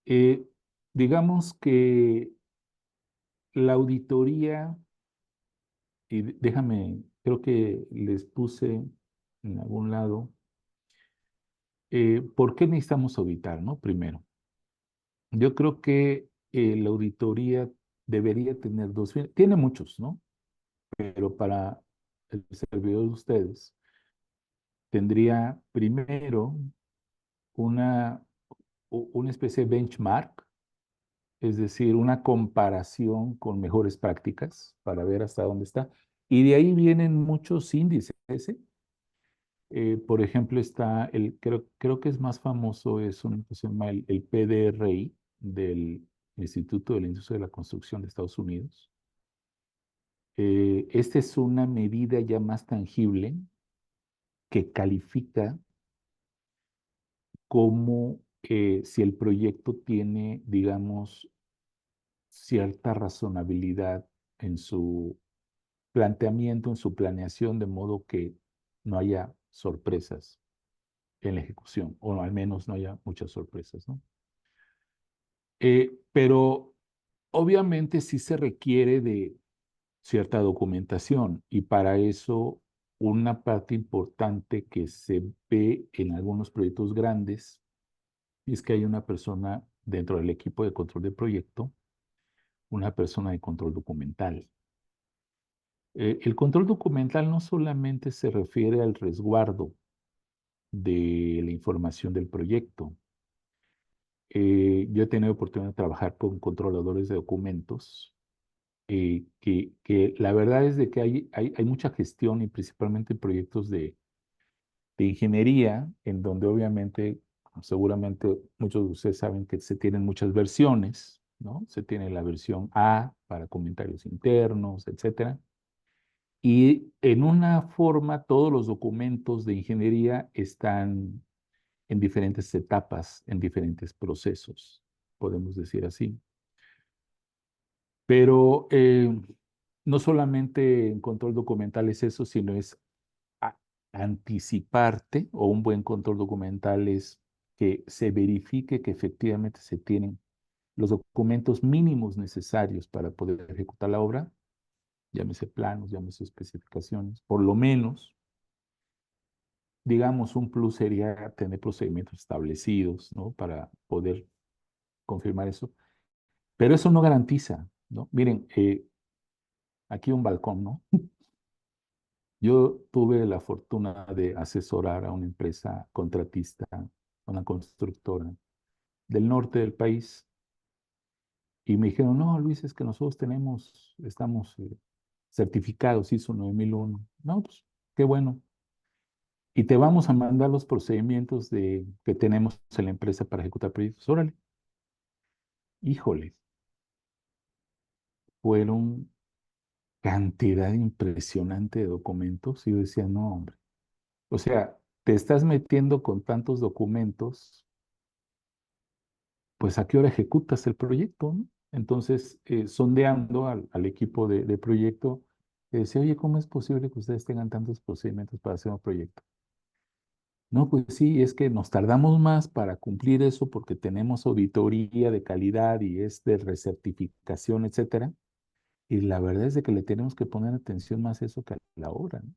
Eh, digamos que la auditoría, y déjame, creo que les puse en algún lado, ¿por qué necesitamos auditar, no? Primero, yo creo que la auditoría debería tener dos fines, tiene muchos, ¿no? Pero para el servidor de ustedes, tendría primero una, una especie de benchmark, es decir, una comparación con mejores prácticas para ver hasta dónde está. Y de ahí vienen muchos índices. Por ejemplo, está creo que es más famoso, es uno que se llama el PDRI del Instituto de la Industria de la Construcción de Estados Unidos. Esta es una medida ya más tangible que califica como si el proyecto tiene, digamos, cierta razonabilidad en su planteamiento, en su planeación, de modo que no haya sorpresas en la ejecución, o al menos no haya muchas sorpresas, ¿no? Pero obviamente sí se requiere de cierta documentación y para eso una parte importante que se ve en algunos proyectos grandes es que hay una persona dentro del equipo de control de proyecto, una persona de control documental. El control documental no solamente se refiere al resguardo de la información del proyecto. Yo he tenido oportunidad de trabajar con controladores de documentos, que la verdad es de que hay mucha gestión y principalmente en proyectos de ingeniería, en donde obviamente, seguramente muchos de ustedes saben que se tienen muchas versiones, ¿no? Se tiene la versión A para comentarios internos, etcétera. Y en una forma, todos los documentos de ingeniería están en diferentes etapas, en diferentes procesos, podemos decir así. Pero no solamente en control documental es eso, sino es anticiparte, o un buen control documental es que se verifique que efectivamente se tienen los documentos mínimos necesarios para poder ejecutar la obra, llámese planos, llámese especificaciones, por lo menos. Digamos, un plus sería tener procedimientos establecidos, ¿no? Para poder confirmar eso. Pero eso no garantiza, ¿no? Miren, aquí un balcón, ¿no? Yo tuve la fortuna de asesorar a una empresa contratista, una constructora del norte del país, y me dijeron, no, Luis, es que nosotros estamos certificados ISO 9001. No, pues, qué bueno. Y te vamos a mandar los procedimientos que tenemos en la empresa para ejecutar proyectos. Órale. Híjole, fueron cantidad impresionante de documentos y yo decía, no, hombre. O sea, te estás metiendo con tantos documentos, pues ¿a qué hora ejecutas el proyecto, no? Entonces, sondeando al equipo de proyecto, decía, oye, ¿cómo es posible que ustedes tengan tantos procedimientos para hacer un proyecto? No, pues sí, es que nos tardamos más para cumplir eso porque tenemos auditoría de calidad y es de recertificación, etcétera. Y la verdad es de que le tenemos que poner atención más a eso que a la obra, ¿no?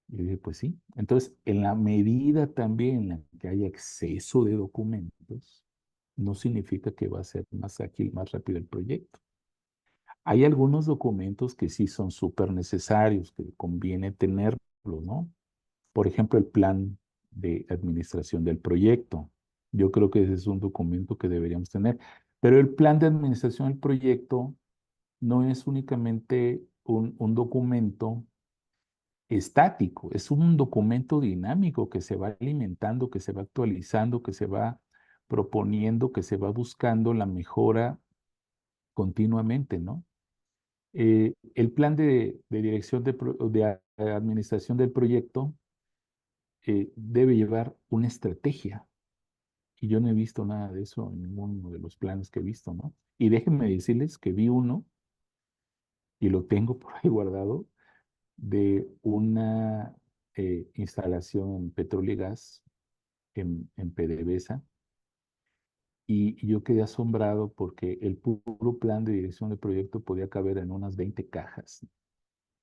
Y yo dije, pues sí. Entonces, en la medida también en la que haya exceso de documentos, no significa que va a ser más ágil, más rápido el proyecto. Hay algunos documentos que sí son súper necesarios, que conviene tenerlos, ¿no? Por ejemplo, el plan de administración del proyecto. Yo creo que ese es un documento que deberíamos tener. Pero el plan de administración del proyecto no es únicamente un documento estático, es un documento dinámico que se va alimentando, que se va actualizando, que se va proponiendo, que se va buscando la mejora continuamente, ¿no? El plan de dirección de administración del proyecto debe llevar una estrategia. Y yo no he visto nada de eso en ninguno de los planes que he visto, ¿no? Y déjenme decirles que vi uno, y lo tengo por ahí guardado, de una instalación en petróleo y gas en PDVSA, y yo quedé asombrado porque el puro plan de dirección de proyecto podía caber en unas 20 cajas.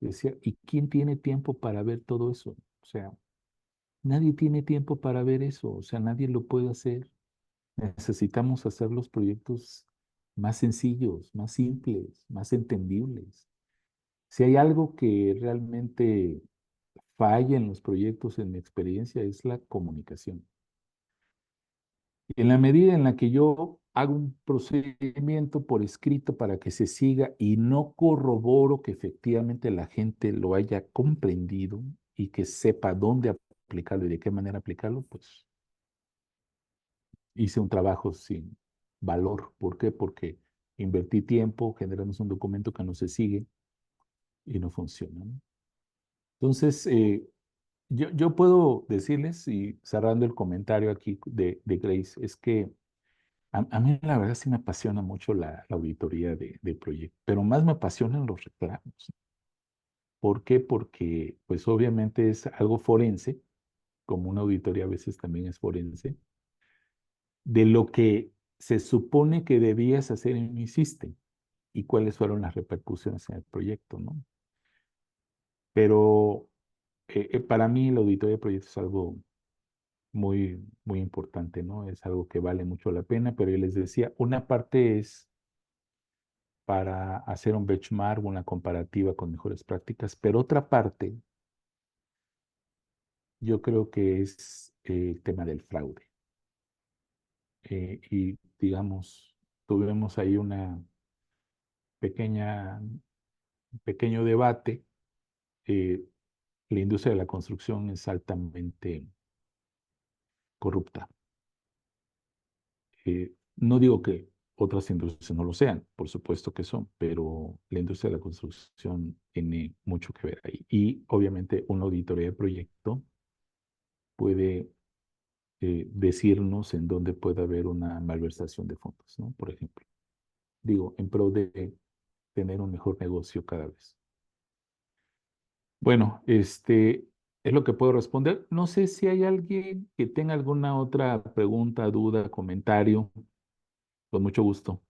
Y decía, ¿y quién tiene tiempo para ver todo eso? O sea, nadie tiene tiempo para ver eso, o sea, nadie lo puede hacer. Necesitamos hacer los proyectos más sencillos, más simples, más entendibles. Si hay algo que realmente falla en los proyectos, en mi experiencia, es la comunicación. Y en la medida en la que yo hago un procedimiento por escrito para que se siga y no corroboro que efectivamente la gente lo haya comprendido y que sepa dónde aplicarlo y de qué manera aplicarlo, pues hice un trabajo sin valor. ¿Por qué? Porque invertí tiempo, generamos un documento que no se sigue y no funciona, ¿no? Entonces, yo puedo decirles, y cerrando el comentario aquí de Grace, es que a mí la verdad sí me apasiona mucho la auditoría de proyectos, pero más me apasionan los reclamos. ¿Por qué? Porque pues obviamente es algo forense, como una auditoría a veces también es forense, de lo que se supone que debías hacer y no hiciste y cuáles fueron las repercusiones en el proyecto, ¿no? Pero Para mí la auditoría de proyectos es algo muy, muy importante, ¿no? Es algo que vale mucho la pena, pero yo les decía, una parte es para hacer un benchmark, una comparativa con mejores prácticas, pero otra parte yo creo que es el tema del fraude. Y digamos, tuvimos ahí una pequeña, pequeño debate. eh, la industria de la construcción es altamente corrupta. No digo que otras industrias no lo sean, por supuesto que son, pero la industria de la construcción tiene mucho que ver ahí. Y obviamente una auditoría de proyecto puede decirnos en dónde puede haber una malversación de fondos, ¿no? Por ejemplo. Digo, en pro de tener un mejor negocio cada vez. Bueno, es lo que puedo responder. No sé si hay alguien que tenga alguna otra pregunta, duda, comentario. Con mucho gusto.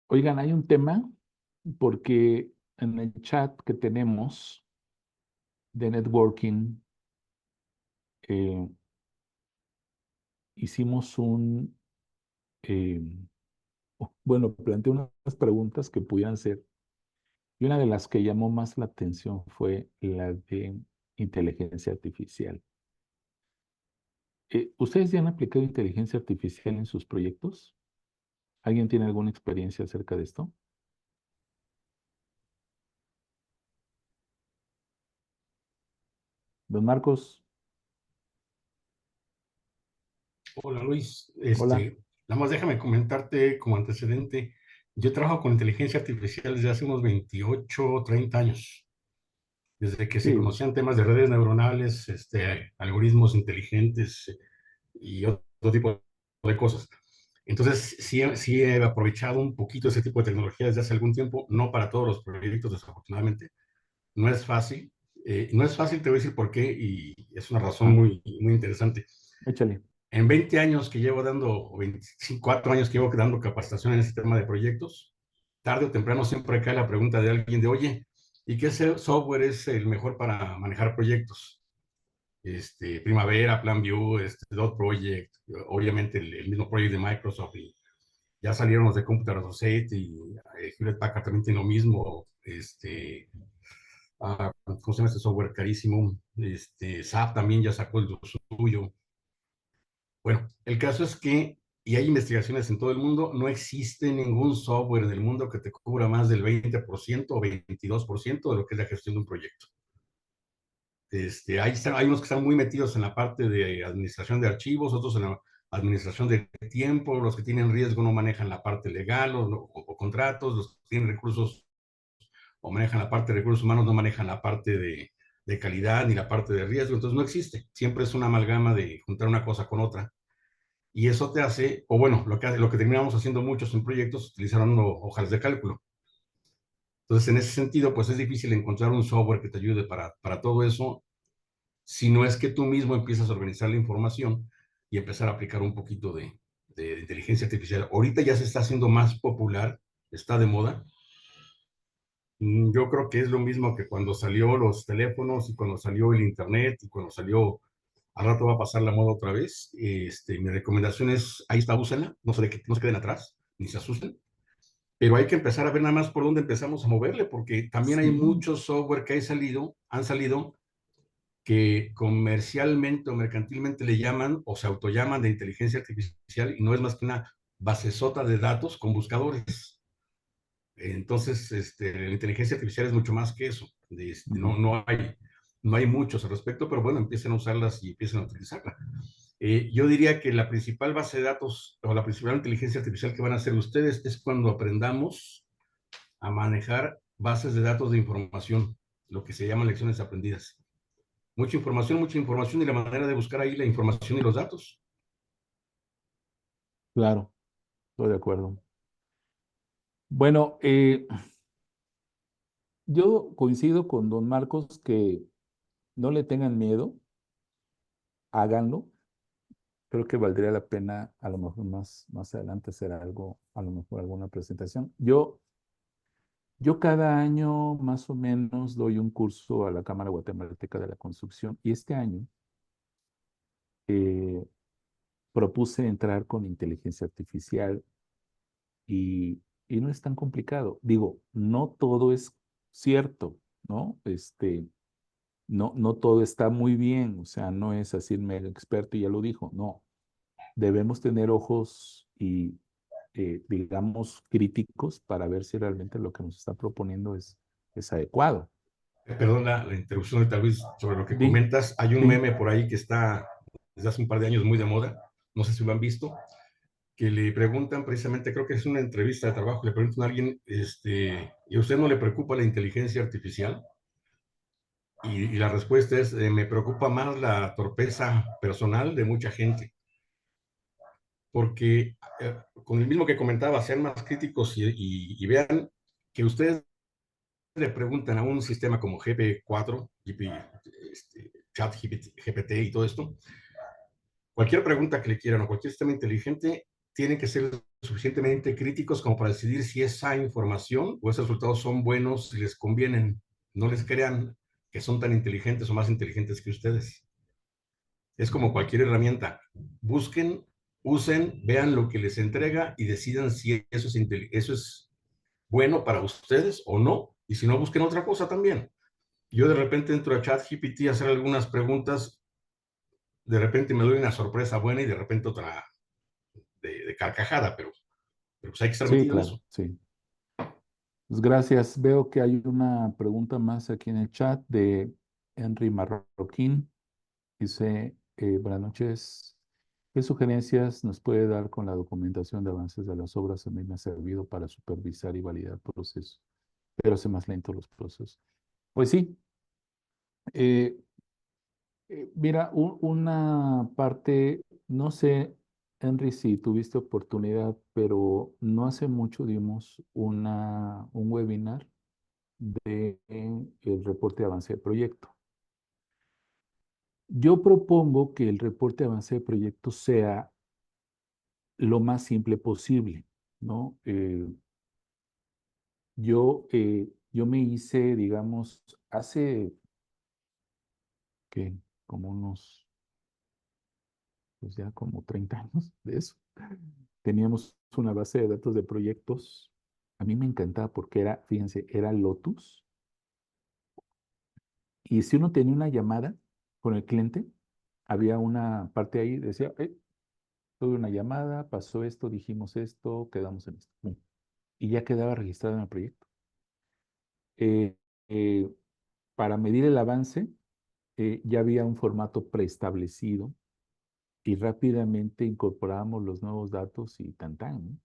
Oigan, hay un tema porque en el chat que tenemos de networking eh, hicimos eh, bueno, planteé unas preguntas que pudieran ser, y una de las que llamó más la atención fue la de inteligencia artificial. ¿Ustedes ya han aplicado inteligencia artificial en sus proyectos? ¿Alguien tiene alguna experiencia acerca de esto? Don Marcos, Hola Luis, hola. nada más déjame comentarte como antecedente, yo trabajo con inteligencia artificial desde hace unos 28 o 30 años, desde que se Sí, conocían temas de redes neuronales, algoritmos inteligentes y otro tipo de cosas. Entonces, sí he aprovechado un poquito ese tipo de tecnología desde hace algún tiempo, no para todos los proyectos, desafortunadamente. No es fácil. No es fácil, te voy a decir por qué, y es una razón ah, muy, muy interesante. échale. En 20 años que llevo dando, o 24 años que llevo dando capacitación en este tema de proyectos, tarde o temprano siempre cae la pregunta de alguien de, oye, ¿y qué software es el mejor para manejar proyectos? Primavera, PlanView, Dot Project, obviamente el mismo proyecto de Microsoft, y ya salieron los de Computer Associates y Hewlett Packard también tiene lo mismo, ¿cómo se llama este software carísimo? SAP también ya sacó el suyo. Bueno, el caso es que, y hay investigaciones en todo el mundo, no existe ningún software en el mundo que te cubra más del 20% o 22% de lo que es la gestión de un proyecto. Hay unos que están muy metidos en la parte de administración de archivos, otros en la administración de tiempo, los que tienen riesgo no manejan la parte legal o contratos, los que tienen recursos o manejan la parte de recursos humanos no manejan la parte de calidad ni la parte de riesgo, entonces no existe. Siempre es una amalgama de juntar una cosa con otra. Y eso te hace, o bueno, lo que terminamos haciendo muchos en proyectos, utilizaron hojas de cálculo. Entonces, en ese sentido, pues es difícil encontrar un software que te ayude para todo eso, si no es que tú mismo empiezas a organizar la información y empezar a aplicar un poquito de inteligencia artificial. Ahorita ya se está haciendo más popular, está de moda. Yo creo que es lo mismo que cuando salió los teléfonos y cuando salió el internet y cuando salió, al rato va a pasar la moda otra vez. Mi recomendación es, ahí está, úsenla, no se queden atrás, ni se asusten. Pero hay que empezar a ver nada más por dónde empezamos a moverle, porque también hay Sí, muchos software que han salido, que comercialmente o mercantilmente le llaman o se autollaman de inteligencia artificial y no es más que una basesota de datos con buscadores. Entonces, la inteligencia artificial es mucho más que eso. ujú, No hay muchos al respecto, pero bueno, empiecen a usarlas y empiecen a utilizarla. Yo diría que la principal base de datos o la principal inteligencia artificial que van a hacer ustedes es cuando aprendamos a manejar bases de datos de información, lo que se llaman lecciones aprendidas. Mucha información y la manera de buscar ahí la información y los datos. claro, estoy de acuerdo. Bueno, yo coincido con don Marcos que no le tengan miedo, háganlo. creo que valdría la pena a lo mejor más adelante hacer algo, a lo mejor alguna presentación. Yo cada año más o menos doy un curso a la Cámara Guatemalteca de la Construcción y este año eh, propuse entrar con inteligencia artificial y no es tan complicado. Digo, no todo es cierto, ¿no? No todo está muy bien, o sea, no es así el mega experto y ya lo dijo, no. Debemos tener ojos y, digamos, críticos para ver si realmente lo que nos está proponiendo es adecuado. Perdón la interrupción, tal vez sobre lo que Di, comentas. Hay un sí, meme por ahí que está desde hace un par de años muy de moda, no sé si lo han visto, que le preguntan precisamente, creo que es una entrevista de trabajo, le preguntan a alguien, ¿y a usted no le preocupa la inteligencia artificial? Y la respuesta es, me preocupa más la torpeza personal de mucha gente, porque con el mismo que comentaba, sean más críticos y vean que ustedes le preguntan a un sistema como GP4, Chat GPT y todo esto, cualquier pregunta que le quieran o cualquier sistema inteligente, tienen que ser suficientemente críticos como para decidir si esa información o esos resultados son buenos, si les convienen. No les crean que son tan inteligentes o más inteligentes que ustedes. Es como cualquier herramienta. Busquen, usen, vean lo que les entrega y decidan si eso es bueno para ustedes o no. Y si no, busquen otra cosa también. Yo de repente entro a ChatGPT a hacer algunas preguntas, de repente me doy una sorpresa buena y de repente otra de carcajada, pero pues hay que estar sí, metido en claro, eso. sí. Pues gracias. Veo que hay una pregunta más aquí en el chat de Henry Marroquín. Dice, buenas noches. ¿Qué sugerencias nos puede dar con la documentación de avances de las obras? A mí me ha servido para supervisar y validar procesos, pero hace más lento los procesos. Pues sí, eh, mira, una parte, no sé, Henry, si tuviste oportunidad, pero no hace mucho dimos un webinar de el reporte de avance de proyecto. Yo propongo que el reporte de avance de proyecto sea lo más simple posible, ¿no? Yo me hice, digamos, hace, ¿qué? Como unos, pues ya como 30 años de eso. Teníamos una base de datos de proyectos. A mí me encantaba porque era, fíjense, era Lotus. Y si uno tenía una llamada con el cliente, había una parte ahí, decía, tuve una llamada, pasó esto, dijimos esto, quedamos en esto. Pum. Y ya quedaba registrado en el proyecto. Eh, eh, para medir el avance, ya había un formato preestablecido y rápidamente incorporábamos los nuevos datos y tan tan, ¿no?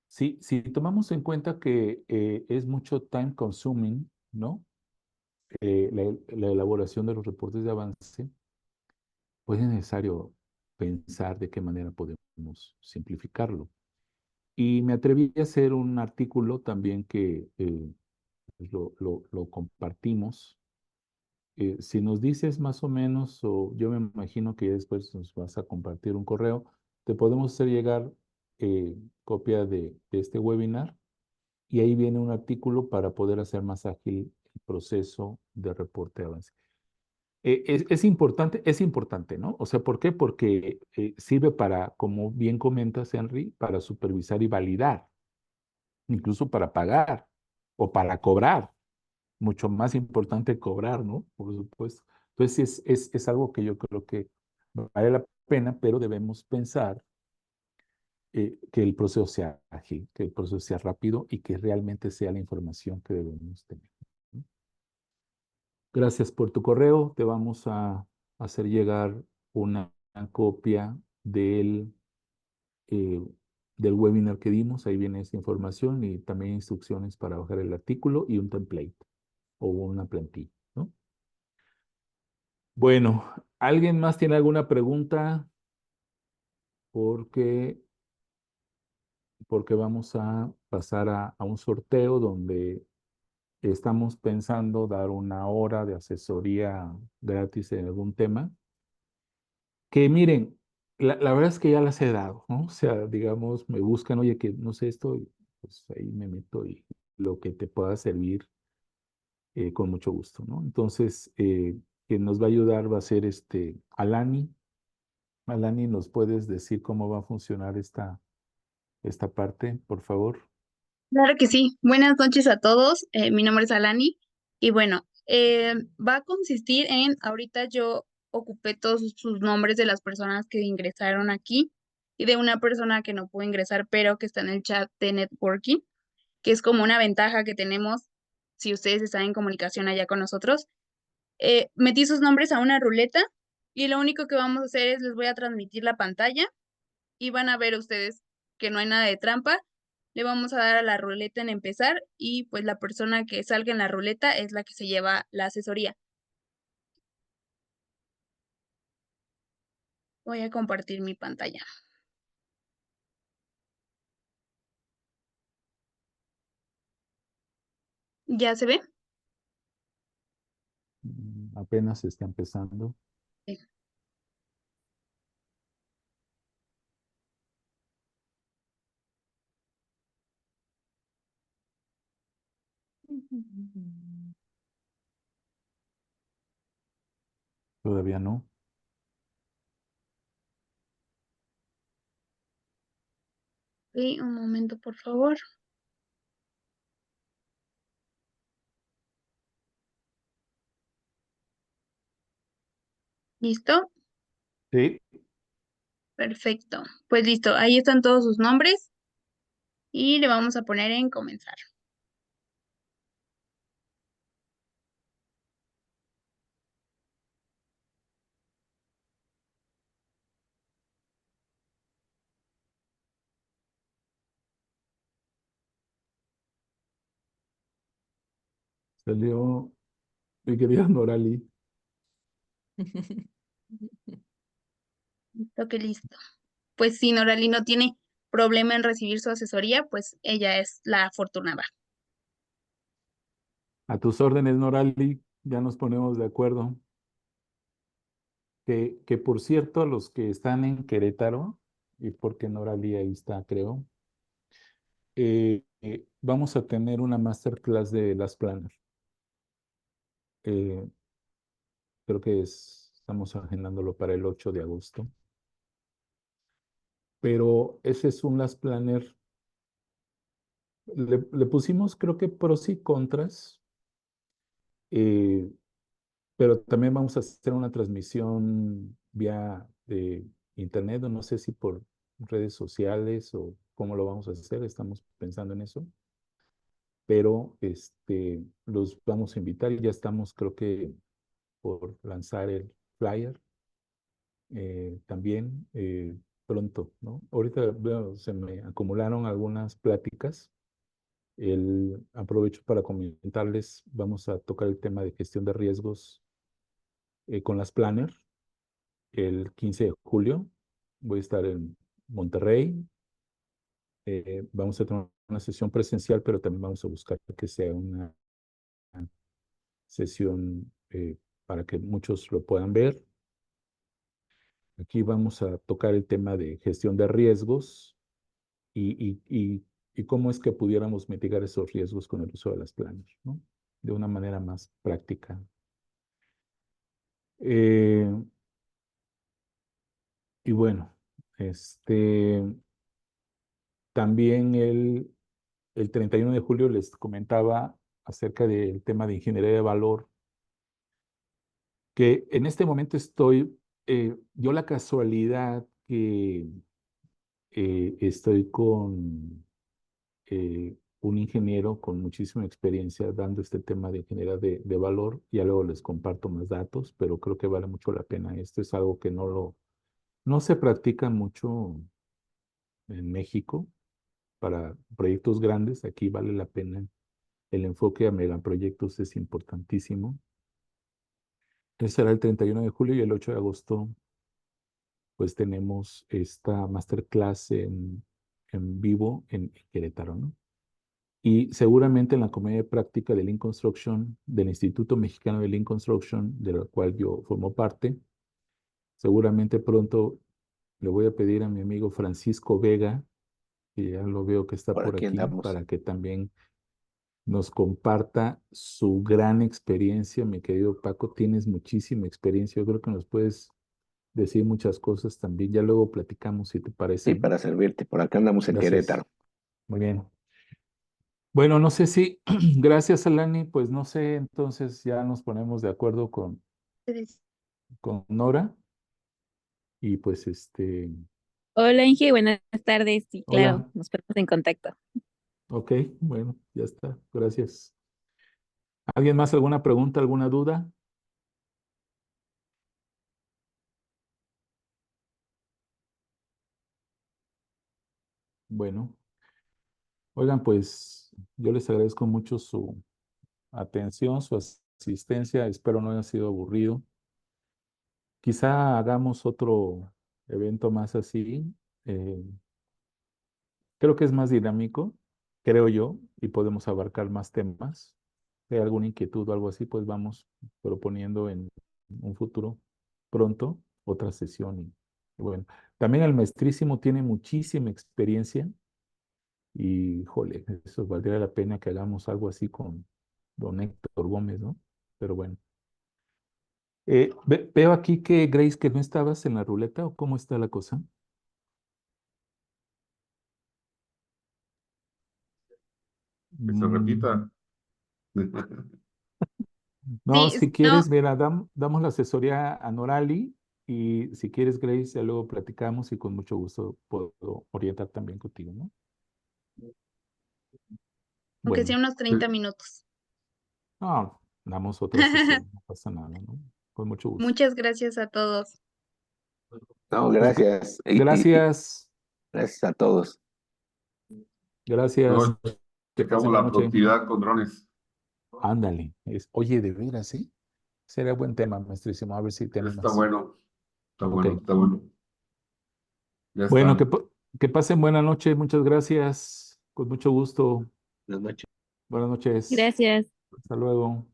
Sí, si tomamos en cuenta que es mucho time consuming, ¿no? La elaboración de los reportes de avance, pues es necesario pensar de qué manera podemos simplificarlo. Y me atreví a hacer un artículo también que pues lo compartimos. Si nos dices más o menos, o yo me imagino que después nos vas a compartir un correo, te podemos hacer llegar copia de este webinar y ahí viene un artículo para poder hacer más ágil el proceso de reporte de avance. Es importante, ¿no? O sea, ¿por qué? Porque sirve para, como bien comentas, Henry, para supervisar y validar, incluso para pagar o para cobrar. Mucho más importante cobrar, ¿no? Por supuesto. Entonces, sí es algo que yo creo que vale la pena, pero debemos pensar que el proceso sea ágil, que el proceso sea rápido y que realmente sea la información que debemos tener, ¿no? Gracias por tu correo. Te vamos a hacer llegar una copia eh, del webinar que dimos. Ahí viene esta información y también instrucciones para bajar el artículo y un template o una plantilla, ¿no? Bueno, ¿alguien más tiene alguna pregunta? Porque, porque vamos a pasar a un sorteo donde estamos pensando dar una hora de asesoría gratis en algún tema. Que miren, La verdad es que ya las he dado, ¿no? O sea, digamos, me buscan, oye, que no sé esto, y pues ahí me meto y lo que te pueda servir con mucho gusto, ¿no? Entonces, quien nos va a ayudar va a ser Alani. Alani, ¿nos puedes decir cómo va a funcionar esta parte, por favor? Claro que sí. Buenas noches a todos. Mi nombre es Alani y bueno, va a consistir en, ahorita yo ocupé todos sus nombres de las personas que ingresaron aquí y de una persona que no pudo ingresar, pero que está en el chat de networking, que es como una ventaja que tenemos si ustedes están en comunicación allá con nosotros. Metí sus nombres a una ruleta y lo único que vamos a hacer es les voy a transmitir la pantalla y van a ver ustedes que no hay nada de trampa. Le vamos a dar a la ruleta en empezar y pues la persona que salga en la ruleta es la que se lleva la asesoría. Voy a compartir mi pantalla. ¿Ya se ve? Apenas está empezando. Sí. Todavía no. Sí, un momento, por favor. ¿Listo? Sí. Perfecto. Pues listo, ahí están todos sus nombres y le vamos a poner en comenzar. Salió mi querida Norali. Listo, que listo. Pues si Norali no tiene problema en recibir su asesoría, pues ella es la afortunada. A tus órdenes, Norali, ya nos ponemos de acuerdo. Que por cierto, los que están en Querétaro, y porque Norali ahí está, creo, vamos a tener una masterclass de las planas. Eh, creo que estamos agendándolo para el 8 de agosto. Pero ese es un Last Planner. Le pusimos, creo que pros y contras, eh, pero también vamos a hacer una transmisión vía internet, o no sé si por redes sociales o cómo lo vamos a hacer, estamos pensando en eso, pero los vamos a invitar y ya estamos, creo que, por lanzar el flyer también pronto, ¿no? Ahorita veo, se me acumularon algunas pláticas. Aprovecho para comentarles, vamos a tocar el tema de gestión de riesgos con las Planner el 15 de julio. Voy a estar en Monterrey. Vamos a tener una sesión presencial, pero también vamos a buscar que sea una sesión para que muchos lo puedan ver. Aquí vamos a tocar el tema de gestión de riesgos y cómo es que pudiéramos mitigar esos riesgos con el uso de las Planner, ¿no? De una manera más práctica. Eh, y bueno, también el 31 de julio les comentaba acerca del tema de ingeniería de valor, que en este momento dio la casualidad que estoy con un ingeniero con muchísima experiencia dando este tema de ingeniería de valor. Ya luego les comparto más datos, pero creo que vale mucho la pena. Esto es algo que no se practica mucho en México para proyectos grandes. Aquí vale la pena. El enfoque a megaproyectos es importantísimo. Ese será el 31 de julio y el 8 de agosto, pues tenemos esta masterclass en vivo en Querétaro, ¿no? Y seguramente en la comedia práctica de Lean Construction, del Instituto Mexicano de Lean Construction, de la cual yo formo parte, seguramente pronto Le voy a pedir a mi amigo Francisco Vega, que ya lo veo que está Por por aquí aquí, andamos. para que también nos comparta su gran experiencia. Mi querido Paco, tienes muchísima experiencia. Yo creo que nos puedes decir muchas cosas también. Ya luego platicamos, si te parece, Sí, ¿no? para servirte. Por acá andamos en Gracias. Querétaro. Muy bien. Bueno, no sé si, gracias, Alani, pues no sé, entonces ya nos ponemos de acuerdo con Nora y pues Hola Inge, buenas tardes. Sí, claro, hola, nos ponemos en contacto. ok, bueno, ya está, gracias. ¿Alguien más alguna pregunta, alguna duda? Bueno, oigan, pues yo les agradezco mucho su atención, su asistencia, espero no haya sido aburrido. Quizá hagamos otro evento más así. eh, Creo que es más dinámico, creo yo, y podemos abarcar más temas. Si hay alguna inquietud o algo así, pues vamos proponiendo en un futuro pronto otra sesión. Y bueno, también el maestrísimo tiene muchísima experiencia y, jole, eso valdría la pena que hagamos algo así con don Héctor Gómez, ¿no? Pero bueno. Veo aquí que, Grace, que no estabas en la ruleta, ¿o cómo está la cosa? Que se repita. No, Sí, si no, quieres, mira, damos la asesoría a Norali y si quieres, Grace, ya luego platicamos y con mucho gusto puedo orientar también contigo, ¿no? aunque sea Bueno, unos 30 minutos. no, damos otra sesión, no pasa nada, ¿no? Con mucho gusto. Muchas gracias a todos. No, Pues gracias. Y gracias, gracias a todos. gracias. Luego Que checamos pasen buena la noche. productividad con drones. Ándale. Oye, de veras, ¿sí? Sería buen tema, maestrísimo. A ver si te Está animas. bueno, está Ok. bueno, está bueno. Ya Bueno, están. que pasen buena noche. Muchas gracias. Con mucho gusto. Buenas noches. Buenas noches. Gracias. Hasta luego.